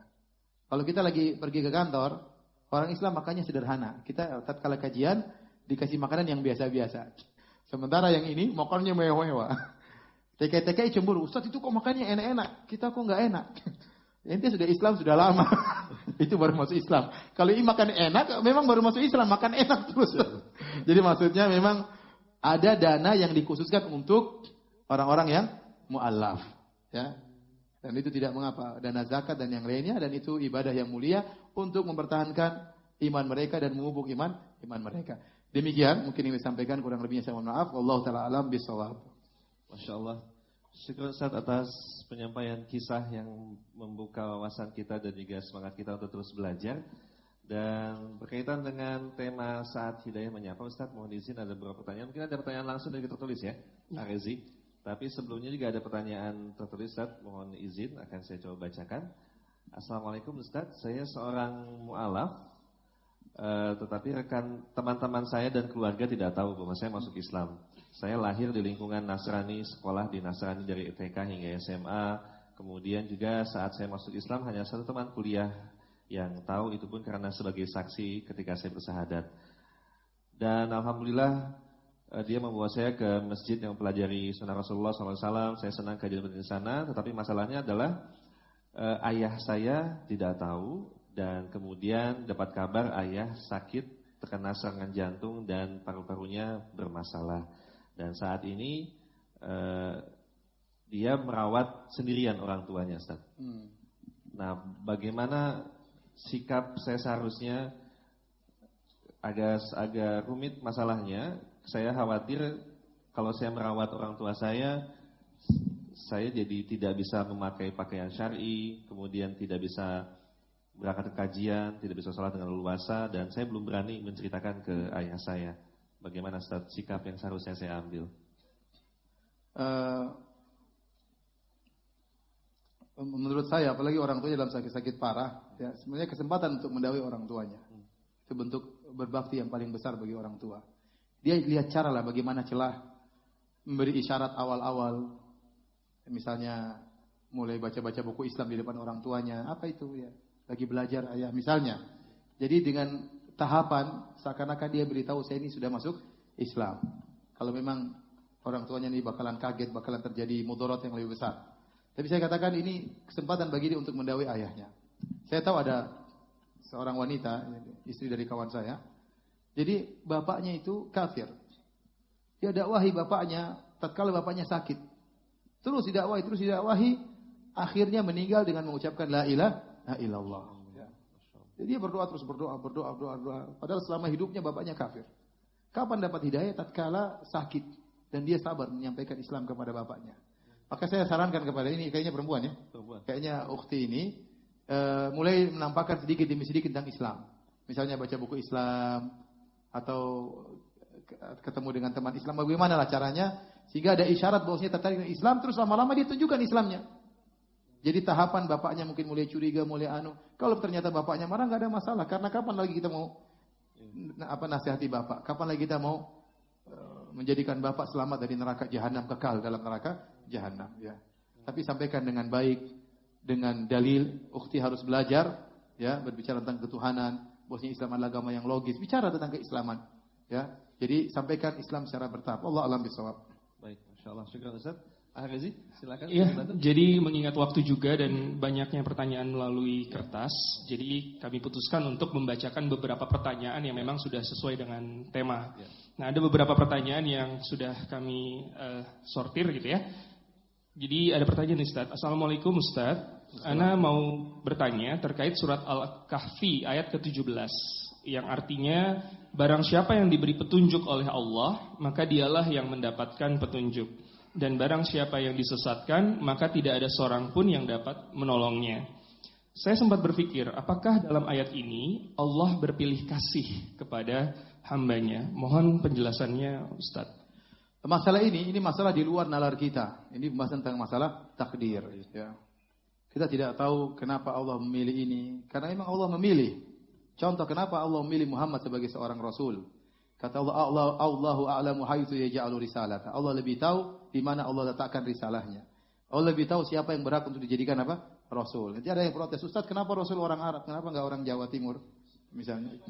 Kalau kita lagi pergi ke kantor, orang Islam makannya sederhana. Kita tatkala kajian dikasih makanan yang biasa-biasa. Sementara yang ini makannya mewah-mewah. TK-TK cemburu, Ustaz itu kok makannya enak-enak, kita kok nggak enak. Ente sudah Islam sudah lama, itu baru masuk Islam. Kalau ini makan enak, memang baru masuk Islam, makan enak terus. Jadi maksudnya memang ada dana yang dikhususkan untuk orang-orang yang mu'allaf, ya. Dan itu tidak mengapa, dana zakat dan yang lainnya, dan itu ibadah yang mulia untuk mempertahankan iman mereka dan memupuk iman mereka. Demikian mungkin yang disampaikan, kurang lebihnya saya mohon maaf. Wallahu taala alam bisawab. Masya Allah. Syukur Ustaz atas penyampaian kisah yang membuka wawasan kita dan juga semangat kita untuk terus belajar. Dan berkaitan dengan tema saat hidayah menyapa, Ustaz mohon izin ada beberapa pertanyaan. Mungkin ada pertanyaan langsung dari tertulis ya, Arezi. Tapi sebelumnya juga ada pertanyaan tertulis, Ustaz, mohon izin akan saya coba bacakan. Assalamualaikum Ustaz, saya seorang mu'alaf, tetapi rekan teman-teman saya dan keluarga tidak tahu bahwa saya masuk Islam. Saya lahir di lingkungan Nasrani, sekolah di Nasrani dari TK hingga SMA. Kemudian juga saat saya masuk Islam hanya satu teman kuliah yang tahu, itu pun karena sebagai saksi ketika saya bersahadat. Dan alhamdulillah dia membawa saya ke masjid yang mempelajari sunnah Rasulullah SAW. Saya senang kajian di sana. Tetapi masalahnya adalah ayah saya tidak tahu. Dan kemudian dapat kabar ayah sakit, terkena serangan jantung dan paru-parunya bermasalah. Dan saat ini dia merawat sendirian orang tuanya, Ustaz. Nah, bagaimana sikap saya seharusnya? Agak rumit masalahnya. Saya khawatir kalau saya merawat orang tua saya jadi tidak bisa memakai pakaian syar'i, kemudian tidak bisa berangkat ke kajian, tidak bisa sholat dengan leluasa, dan saya belum berani menceritakan ke ayah saya. Bagaimana Ustaz sikap yang seharusnya saya ambil? Menurut saya, apalagi orang tuanya dalam sakit-sakit parah, ya, sebenarnya kesempatan untuk mendawai orang tuanya. Itu bentuk berbakti yang paling besar bagi orang tua. Dia lihat cara lah bagaimana celah, memberi isyarat awal-awal. Misalnya mulai baca-baca buku Islam di depan orang tuanya. Apa itu ya? Lagi belajar ayah misalnya. Jadi dengan tahapan seakan-akan dia beritahu saya ini sudah masuk Islam. Kalau memang orang tuanya ini bakalan kaget, bakalan terjadi mudarat yang lebih besar. Tapi saya katakan ini kesempatan bagi dia untuk mendawai ayahnya. Saya tahu ada seorang wanita, istri dari kawan saya. Jadi bapaknya itu kafir. Dia dakwahi bapaknya tatkala bapaknya sakit. Terus didakwahi, akhirnya meninggal dengan mengucapkan la ilaha illallah. Jadi dia berdoa terus berdoa. Padahal selama hidupnya bapaknya kafir. Kapan dapat hidayah? Tatkala sakit dan dia sabar menyampaikan Islam kepada bapaknya. Maka saya sarankan kepada ini, kayaknya perempuan ya. Kayaknya ukhti ini mulai menampakkan sedikit demi sedikit tentang Islam. Misalnya baca buku Islam atau ketemu dengan teman Islam, bagaimana lah caranya sehingga ada isyarat bahwasanya tertarik dengan Islam, terus lama-lama dia tunjukkan Islamnya. Jadi tahapan bapaknya mungkin mulai curiga, mulai kalau ternyata bapaknya marah nggak ada masalah, karena kapan lagi kita mau nasihati bapak? Kapan lagi kita mau menjadikan bapak selamat dari neraka jahanam, kekal dalam neraka jahanam ya. Tapi sampaikan dengan baik, dengan dalil. Ukhti harus belajar ya, berbicara tentang ketuhanan, bahwasanya Islam adalah agama yang logis, bicara tentang keislaman ya. Jadi sampaikan Islam secara bertahap. Allah alam bisawab. Baik, masyaallah. Syukran Ustaz. Rezi, silakan. Iya, jadi mengingat waktu juga dan banyaknya pertanyaan melalui kertas, jadi kami putuskan untuk membacakan beberapa pertanyaan yang memang sudah sesuai dengan tema. Nah, ada beberapa pertanyaan yang sudah kami sortir gitu ya. Jadi ada pertanyaan Ustaz. Assalamualaikum Ustaz. Ana mau bertanya terkait surat Al-Kahfi ayat ke-17 yang artinya barang siapa yang diberi petunjuk oleh Allah, maka dialah yang mendapatkan petunjuk. Dan barang siapa yang disesatkan, maka tidak ada seorang pun yang dapat menolongnya. Saya sempat berpikir, apakah dalam ayat ini Allah berpilih kasih kepada hambanya? Mohon penjelasannya Ustaz. Masalah ini masalah di luar nalar kita. Ini pembahasan tentang masalah takdir ya. Kita tidak tahu kenapa Allah memilih ini, karena memang Allah memilih. Contoh kenapa Allah memilih Muhammad sebagai seorang rasul. Kata Allah, Allahu a'lamu haitsu yaj'alu risalata. Allah lebih tahu di mana Allah letakkan risalahnya. Allah lebih tahu siapa yang berhak untuk dijadikan apa? Rasul. Nanti ada yang protes, Ustaz, kenapa Rasul orang Arab? Kenapa enggak orang Jawa Timur? Misalnya.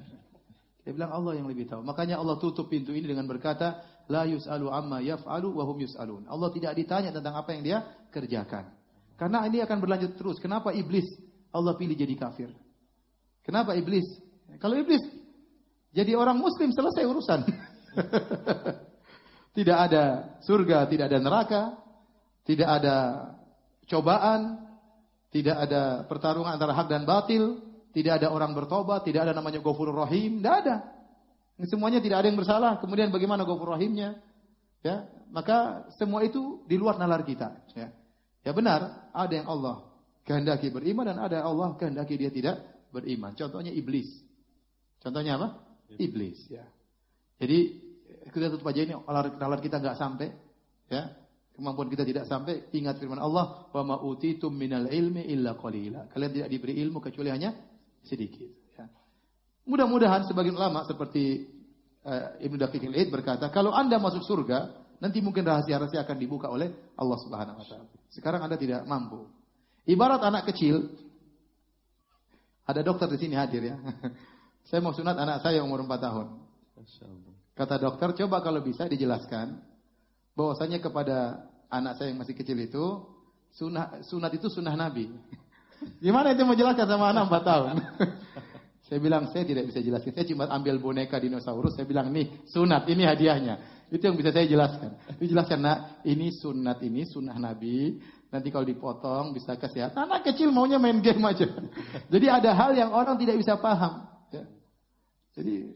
Dia bilang Allah yang lebih tahu. Makanya Allah tutup pintu ini dengan berkata, la yus'alu amma yaf'alu wa hum yus'alun. Allah tidak ditanya tentang apa yang dia kerjakan. Karena ini akan berlanjut terus. Kenapa iblis Allah pilih jadi kafir? Kenapa iblis? Kalau iblis jadi orang muslim, selesai urusan. Tidak ada surga, tidak ada neraka. tidak ada cobaan, tidak ada pertarungan antara hak dan batil, tidak ada orang bertobat, tidak ada namanya Ghafurur Rahim, tidak ada. Semuanya tidak ada yang bersalah. Kemudian bagaimana Ghafurur Rahimnya? Ya, maka semua itu di luar nalar kita. Ya benar, ada yang Allah kehendaki beriman dan ada Allah kehendaki dia tidak beriman. Contohnya iblis. Contohnya apa? Iblis. Ya. Jadi kita tutup aja ini, nalar kita nggak sampai. Ya, kemampuan kita tidak sampai. Ingat firman Allah, wa ma utitum minal ilmi illa qalila. Kalian tidak diberi ilmu kecuali hanya sedikit. Ya. Mudah-mudahan sebagian ulama seperti Ibnu Daqiq al-Id berkata, kalau Anda masuk surga, nanti mungkin rahasia-rahasia akan dibuka oleh Allah Subhanahu wa taala. Sekarang Anda tidak mampu. Ibarat anak kecil, ada dokter di sini hadir ya. Saya mau sunat anak saya umur 4 tahun. Kata dokter, coba kalau bisa dijelaskan bahwasanya kepada anak saya yang masih kecil itu sunat itu sunnah Nabi. Gimana itu mau jelaskan sama anak 4 tahun? Saya bilang, saya tidak bisa jelaskan. Saya cuma ambil boneka dinosaurus, saya bilang, nih, sunat, ini hadiahnya. Itu yang bisa saya jelaskan. Dijelaskan, nak, ini sunnah Nabi. Nanti kalau dipotong, bisa kesehatan. Anak kecil maunya main game aja. Jadi ada hal yang orang tidak bisa paham. Ya. Jadi,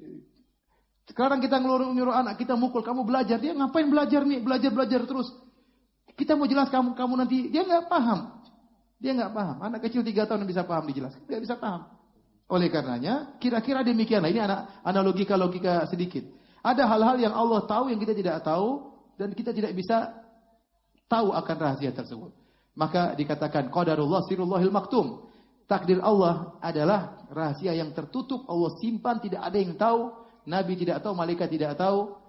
sekarang kita nyuruh anak kita mukul, kamu belajar. Dia ngapain belajar nih? Belajar terus. Kita mau jelas kamu nanti, dia nggak paham. Dia nggak paham. Anak kecil 3 tahun bisa paham dijelaskan. Dia bisa paham. Oleh karenanya, kira-kira demikianlah. Ini logika sedikit. Ada hal-hal yang Allah tahu yang kita tidak tahu dan kita tidak bisa tahu akan rahasia tersebut. Maka dikatakan qadarullah sirullahil maktum. Takdir Allah adalah rahasia yang tertutup, Allah simpan, tidak ada yang tahu, nabi tidak tahu, malaikat tidak tahu,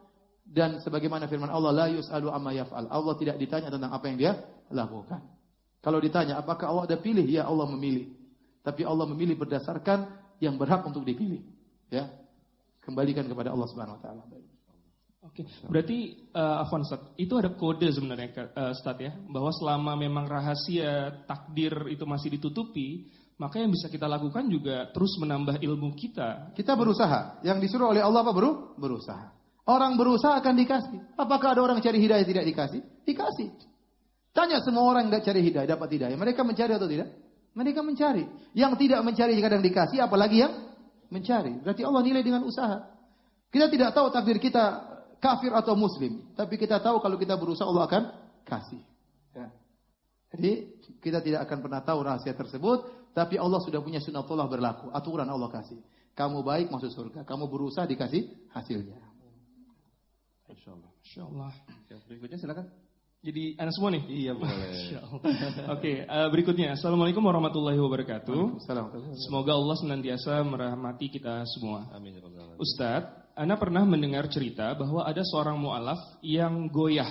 dan sebagaimana firman Allah, la yus'alu amma yaf'al. Allah tidak ditanya tentang apa yang dia lakukan. Kalau ditanya apakah Allah ada pilih? Ya, Allah memilih. Tapi Allah memilih berdasarkan yang berhak untuk dipilih. Ya. Kembalikan kepada Allah Subhanahu wa taala. Oke, berarti Afwan Ustaz, itu ada kode sebenarnya Ustaz ya, bahwa selama memang rahasia takdir itu masih ditutupi, maka yang bisa kita lakukan juga terus menambah ilmu kita. Kita berusaha. Yang disuruh oleh Allah apa, Bro? Berusaha. Orang berusaha akan dikasih. Apakah ada orang cari hidayah tidak dikasih? Dikasih. Tanya semua orang yang cari hidayah, dapat hidayah. Mereka mencari atau tidak? Mereka mencari. Yang tidak mencari kadang dikasih, apalagi yang mencari. Berarti Allah nilai dengan usaha. Kita tidak tahu takdir kita kafir atau muslim. Tapi kita tahu kalau kita berusaha Allah akan kasih. Ya. Jadi kita tidak akan pernah tahu rahasia tersebut. Tapi Allah sudah punya sunnatullah berlaku. Aturan Allah kasih. Kamu baik masuk surga. Kamu berusaha dikasih hasilnya. InsyaAllah. InsyaAllah. Berikutnya silakan. Jadi anak semua nih? Iya boleh. Oke, berikutnya. Assalamualaikum warahmatullahi wabarakatuh. Assalamualaikum. Semoga Allah senantiasa merahmati kita semua. Amin. Ustadz, Ana pernah mendengar cerita bahwa ada seorang mu'alaf yang goyah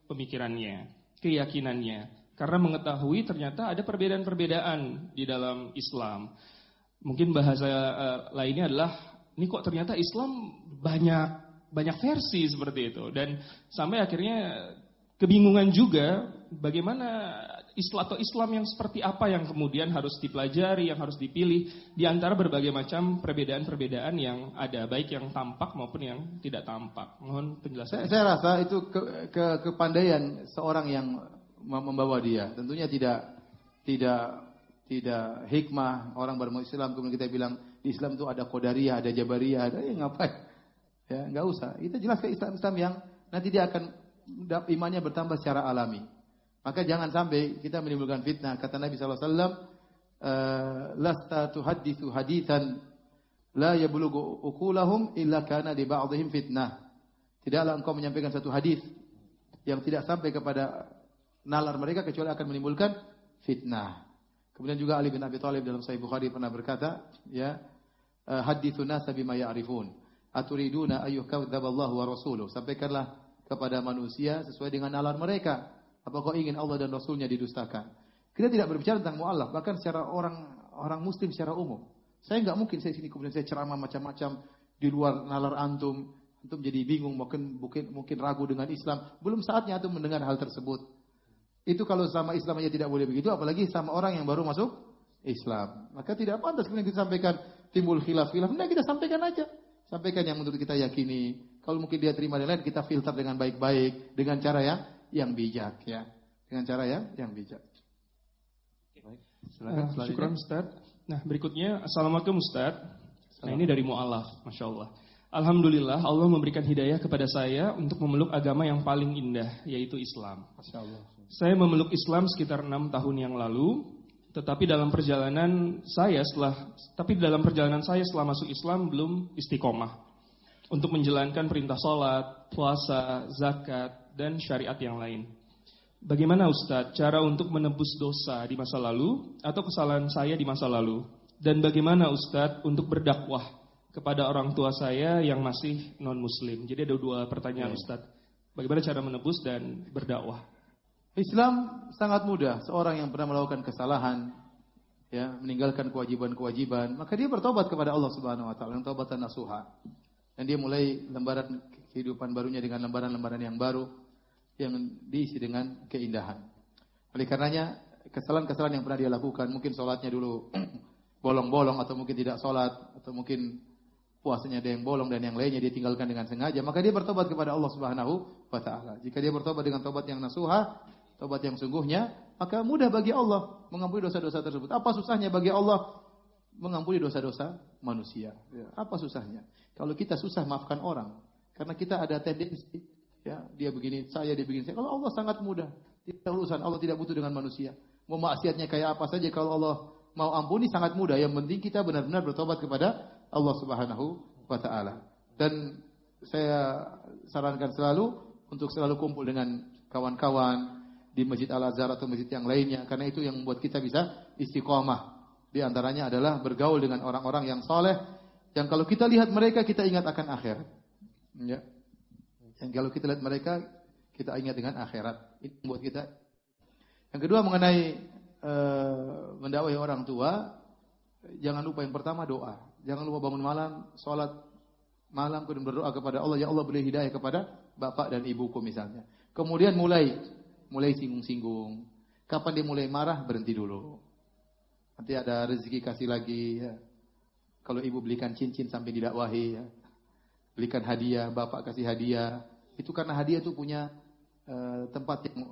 pemikirannya, keyakinannya. Karena mengetahui ternyata ada perbedaan-perbedaan di dalam Islam. Mungkin bahasa lainnya adalah, ini kok ternyata Islam banyak versi seperti itu. Dan sampai akhirnya kebingungan juga bagaimana Islam yang seperti apa yang kemudian harus dipelajari, yang harus dipilih di antara berbagai macam perbedaan-perbedaan yang ada, baik yang tampak maupun yang tidak tampak. Mohon penjelasan. Saya rasa itu kepandaian seorang yang membawa dia. Tentunya tidak hikmah orang beragama Islam kemudian kita bilang di Islam itu ada Qadariyah, ada Jabariyah, ada ngapain? Ya, enggak usah. Kita jelas ke Islam yang nanti dia akan imannya bertambah secara alami. Maka jangan sampai kita menimbulkan fitnah. Kata Nabi SAW, lasta tuhaddithu hadithan la yablughu uqulahum illa kana li ba'dihim fitnah. Tidaklah engkau menyampaikan satu hadis yang tidak sampai kepada nalar mereka kecuali akan menimbulkan fitnah. Kemudian juga Ali bin Abi Thalib dalam Sahih Bukhari pernah berkata, ya, haditsun nas bima ya'rifun. Aturiduna ayyukadzdzaballahu wa rasuluhu. Sampaikanlah kepada manusia sesuai dengan nalar mereka. Apa kau ingin Allah dan Rasulnya didustakan? Kita tidak berbicara tentang mu'alaf, bahkan secara orang muslim secara umum. Saya nggak mungkin saya sini kemudian saya ceramah macam-macam di luar nalar antum jadi bingung, mungkin ragu dengan Islam. Belum saatnya antum mendengar hal tersebut. Itu kalau sama Islam aja tidak boleh begitu, apalagi sama orang yang baru masuk Islam. Maka tidak pantas kemudian kita sampaikan timbul khilaf-khilaf. Nah, kita sampaikan aja. Sampaikan yang menurut kita yakini. Kalau mungkin dia terima dan lain, kita filter dengan baik-baik dengan cara yang bijak, ya. dengan cara yang bijak. Baik, silakan selanjutnya. Syukran Ustaz. Nah, berikutnya Assalamualaikum Ustaz. Nah, ini dari mu'alaf, Masya Allah. Alhamdulillah Allah memberikan hidayah kepada saya untuk memeluk agama yang paling indah, yaitu Islam. Masya Allah. Saya memeluk Islam sekitar 6 tahun yang lalu, tetapi dalam perjalanan saya setelah masuk Islam belum istiqomah untuk menjalankan perintah sholat, puasa, zakat, dan syariat yang lain. Bagaimana Ustadz cara untuk menebus dosa di masa lalu atau kesalahan saya di masa lalu? Dan bagaimana Ustadz untuk berdakwah kepada orang tua saya yang masih non-muslim? Jadi ada 2 pertanyaan Ustadz. Bagaimana cara menebus dan berdakwah? Islam sangat mudah. Seorang yang pernah melakukan kesalahan, ya, meninggalkan kewajiban-kewajiban, maka dia bertobat kepada Allah Subhanahu wa taala, taubatan nasuha. Dan dia mulai lembaran kehidupan barunya dengan lembaran-lembaran yang baru yang diisi dengan keindahan. Oleh karenanya, kesalahan-kesalahan yang pernah dia lakukan, mungkin sholatnya dulu bolong-bolong, atau mungkin tidak sholat, atau mungkin puasanya ada yang bolong dan yang lainnya dia tinggalkan dengan sengaja, maka dia bertobat kepada Allah Subhanahu wa taala. Jika dia bertobat dengan tobat yang nasuha, tobat yang sungguhnya, maka mudah bagi Allah mengampuni dosa-dosa tersebut. Apa susahnya bagi Allah mengampuni dosa-dosa manusia? Ya, apa susahnya? Kalau kita susah maafkan orang, karena kita ada tendensi, ya, dia begini, dia begini. Kalau Allah sangat mudah, tidak urusan, Allah tidak butuh dengan manusia. Mau maksiatnya kayak apa saja, kalau Allah mau ampuni sangat mudah. Yang penting kita benar-benar bertobat kepada Allah Subhanahu wa taala. Dan saya sarankan selalu untuk selalu kumpul dengan kawan-kawan di Masjid Al-Azhar atau masjid yang lainnya, karena itu yang membuat kita bisa istiqomah. Di antaranya adalah bergaul dengan orang-orang yang saleh, yang kalau kita lihat mereka kita ingat akan akhirat. Ya. Yang kalau kita lihat mereka kita ingat dengan akhirat. Itu membuat kita. Yang kedua mengenai mendakwahi orang tua, jangan lupa yang pertama doa. Jangan lupa bangun malam, sholat malam, kemudian berdoa kepada Allah, ya Allah beri hidayah kepada bapak dan ibuku misalnya. Kemudian mulai singgung-singgung. Kapan dia mulai marah, berhenti dulu. Nanti ada rezeki kasih lagi. Ya. Kalau ibu belikan cincin sampai didakwahi, ya. Belikan hadiah, bapak kasih hadiah. Itu karena hadiah itu punya tempat yang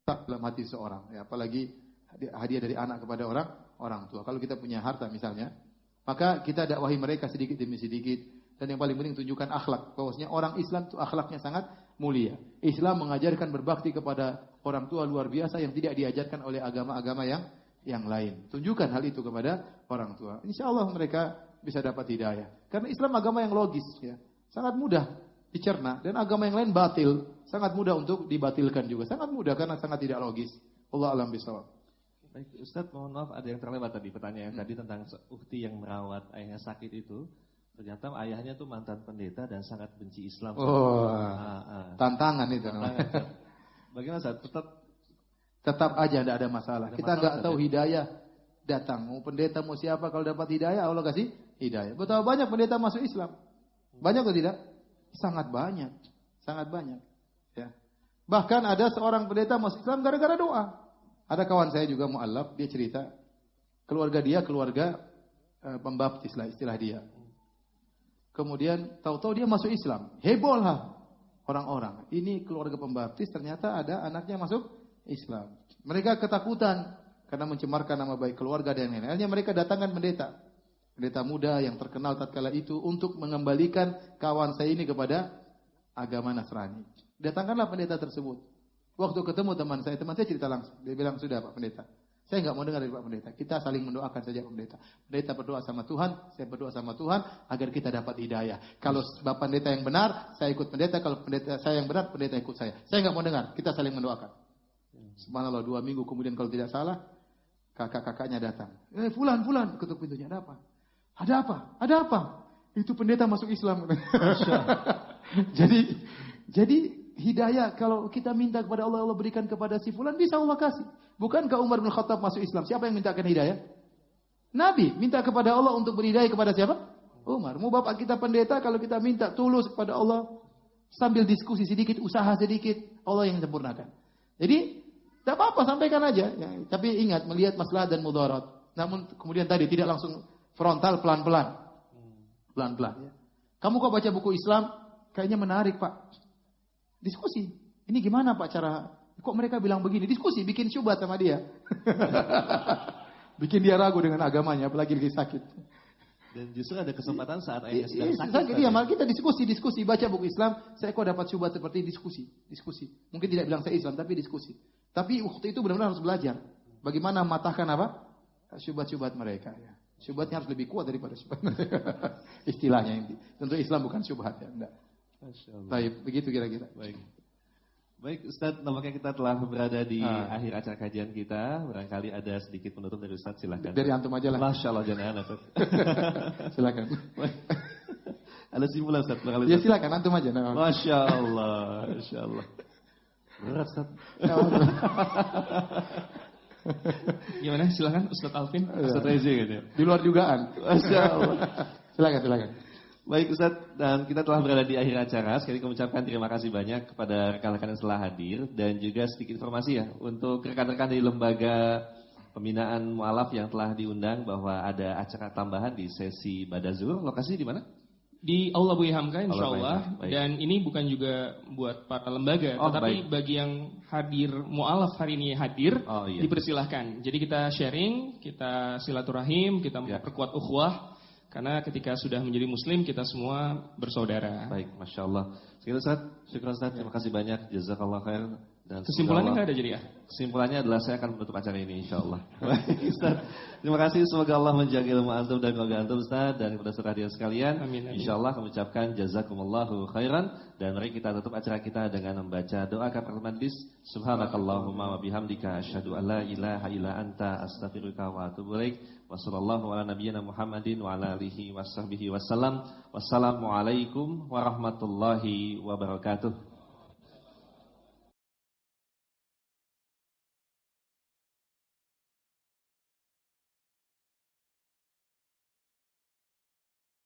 tak dalam hati seorang. Ya. Apalagi hadiah dari anak kepada orang tua. Kalau kita punya harta misalnya, maka kita dakwahi mereka sedikit demi sedikit. Dan yang paling penting tunjukkan akhlak. Bahwasanya orang Islam itu akhlaknya sangat mulia. Islam mengajarkan berbakti kepada orang tua luar biasa yang tidak diajarkan oleh agama-agama yang lain. Tunjukkan hal itu kepada orang tua. Insya Allah mereka bisa dapat hidayah. Karena Islam agama yang logis, ya, sangat mudah dicerna. Dan agama yang lain batil, sangat mudah untuk dibatilkan juga. Sangat mudah karena sangat tidak logis. Allah alam bisawab. Baik, Ustaz, mohon maaf ada yang terlewat tadi pertanyaan tadi tentang ukhti yang merawat ayahnya sakit itu. Ternyata ayahnya tuh mantan pendeta dan sangat benci Islam. Tantangan itu. Bagaimana Ustaz? Tetap aja tidak ada masalah. Kita nggak tahu hidayah datang. Mau pendeta mau siapa, kalau dapat hidayah Allah kasih hidayah. Betapa banyak pendeta masuk Islam? Banyak atau tidak? Sangat banyak. Sangat banyak. Ya. Bahkan ada seorang pendeta masuk Islam gara-gara doa. Ada kawan saya juga mu'allaf, dia cerita keluarga dia keluarga pembaptis lah istilah dia. Kemudian tahu-tahu dia masuk Islam. Heboh lah orang-orang. Ini keluarga pembaptis, ternyata ada anaknya masuk Islam. Mereka ketakutan karena mencemarkan nama baik keluarga dan lain-lain. Akhirnya mereka datangkan pendeta. Pendeta muda yang terkenal tatkala itu untuk mengembalikan kawan saya ini kepada agama Nasrani. Datangkanlah pendeta tersebut. Waktu ketemu teman saya cerita langsung. Dia bilang, sudah Pak Pendeta, saya nggak mau dengar dari Pak Pendeta. Kita saling mendoakan saja Pak Pendeta. Pendeta berdoa sama Tuhan, saya berdoa sama Tuhan agar kita dapat hidayah. Kalau Bapak Pendeta yang benar, saya ikut pendeta. Kalau pendeta saya yang benar, pendeta ikut saya. Saya nggak mau dengar. Kita saling mendoakan. Subhanallah, 2 minggu kemudian kalau tidak salah, kakak-kakaknya datang. Fulan, ketuk pintunya. Ada apa? Ada apa? Itu pendeta masuk Islam. Jadi hidayah kalau kita minta kepada Allah, Allah berikan kepada si fulan, bisa Allah kasih. Bukankah Umar bin Khattab masuk Islam? Siapa yang mintakan hidayah? Nabi minta kepada Allah untuk berhidayah kepada siapa? Umar. Mau bapak kita pendeta, kalau kita minta tulus kepada Allah, sambil diskusi sedikit, usaha sedikit, Allah yang sempurnakan. Jadi tidak apa-apa, sampaikan aja. Ya, tapi ingat, melihat maslahat dan mudarat. Namun kemudian tadi tidak langsung frontal, pelan-pelan. Pelan-pelan. Ya. Kamu kok baca buku Islam? Kayaknya menarik Pak. Diskusi. Ini gimana Pak cara Kok mereka bilang begini? Diskusi, bikin syubhat sama dia. Bikin dia ragu dengan agamanya, apalagi lagi sakit. Dan justru ada kesempatan saat ayahnya sedang sakit. Iya, malah kita diskusi, baca buku Islam. Saya kok dapat syubhat seperti diskusi. Mungkin tidak bilang saya Islam, tapi diskusi. Tapi waktu itu benar-benar harus belajar. Bagaimana mematahkan apa? Syubhat-syubhat mereka. Ya. Syubhatnya harus lebih kuat daripada syubhat mereka. Istilahnya ini. Tentu Islam bukan syubhat ya. Enggak. Baik, begitu kira-kira. Baik Ustaz, nampaknya kita telah berada di akhir acara kajian kita. Barangkali ada sedikit penutup dari Ustaz, silakan. Dari antum aja lah. Masya Allah, jangan Ustaz. Silakan. Ada simpulan Ustaz? Ya silakan, antum aja. Masya Allah, Masya Allah. Berat Ustaz. Gimana? Silakan Ustaz Alvin. Ustaz Rezi gitu. Di luar dugaan. Masya Allah. Silakan. Baik Ustaz, dan kita telah berada di akhir acara. Sekali kami ucapkan terima kasih banyak kepada rekan-rekan yang telah hadir. Dan juga sedikit informasi ya, untuk rekan-rekan dari lembaga pembinaan mu'alaf yang telah diundang bahwa ada acara tambahan di sesi Badazur. Lokasi di mana? Di Aula Buya Hamka insya Allah. Dan ini bukan juga buat para lembaga, tetapi bagi yang hadir mu'alaf hari ini hadir, dipersilahkan. Jadi kita sharing, kita silaturahim, kita memperkuat ukhuwah. Karena ketika sudah menjadi muslim, kita semua bersaudara. Baik, Masya Allah. Sekali Ustaz, syukur Ustaz, terima kasih banyak. Jazakallah khair. Dan kesimpulannya nggak ada jadi ya? Kesimpulannya adalah saya akan menutup acara ini insya Allah. Baik Ustaz, terima kasih. Semoga Allah menjaga ilmu antum dan keluarga antum Ustaz. Dan kepada saudara hadirin sekalian, insya Allah kami ucapkan jazakumullahu khairan. Dan mari kita tutup acara kita dengan membaca doa kafaratul majlis. Subhanakallahumma wa bihamdika asyhadu an la ilaha illa anta astaghfiruka wa atubu ilaik. Wassallallahu ala nabiyyina Muhammadin wa ala alihi washabbihi wasallam. Wassalamualaikum warahmatullahi wabarakatuh.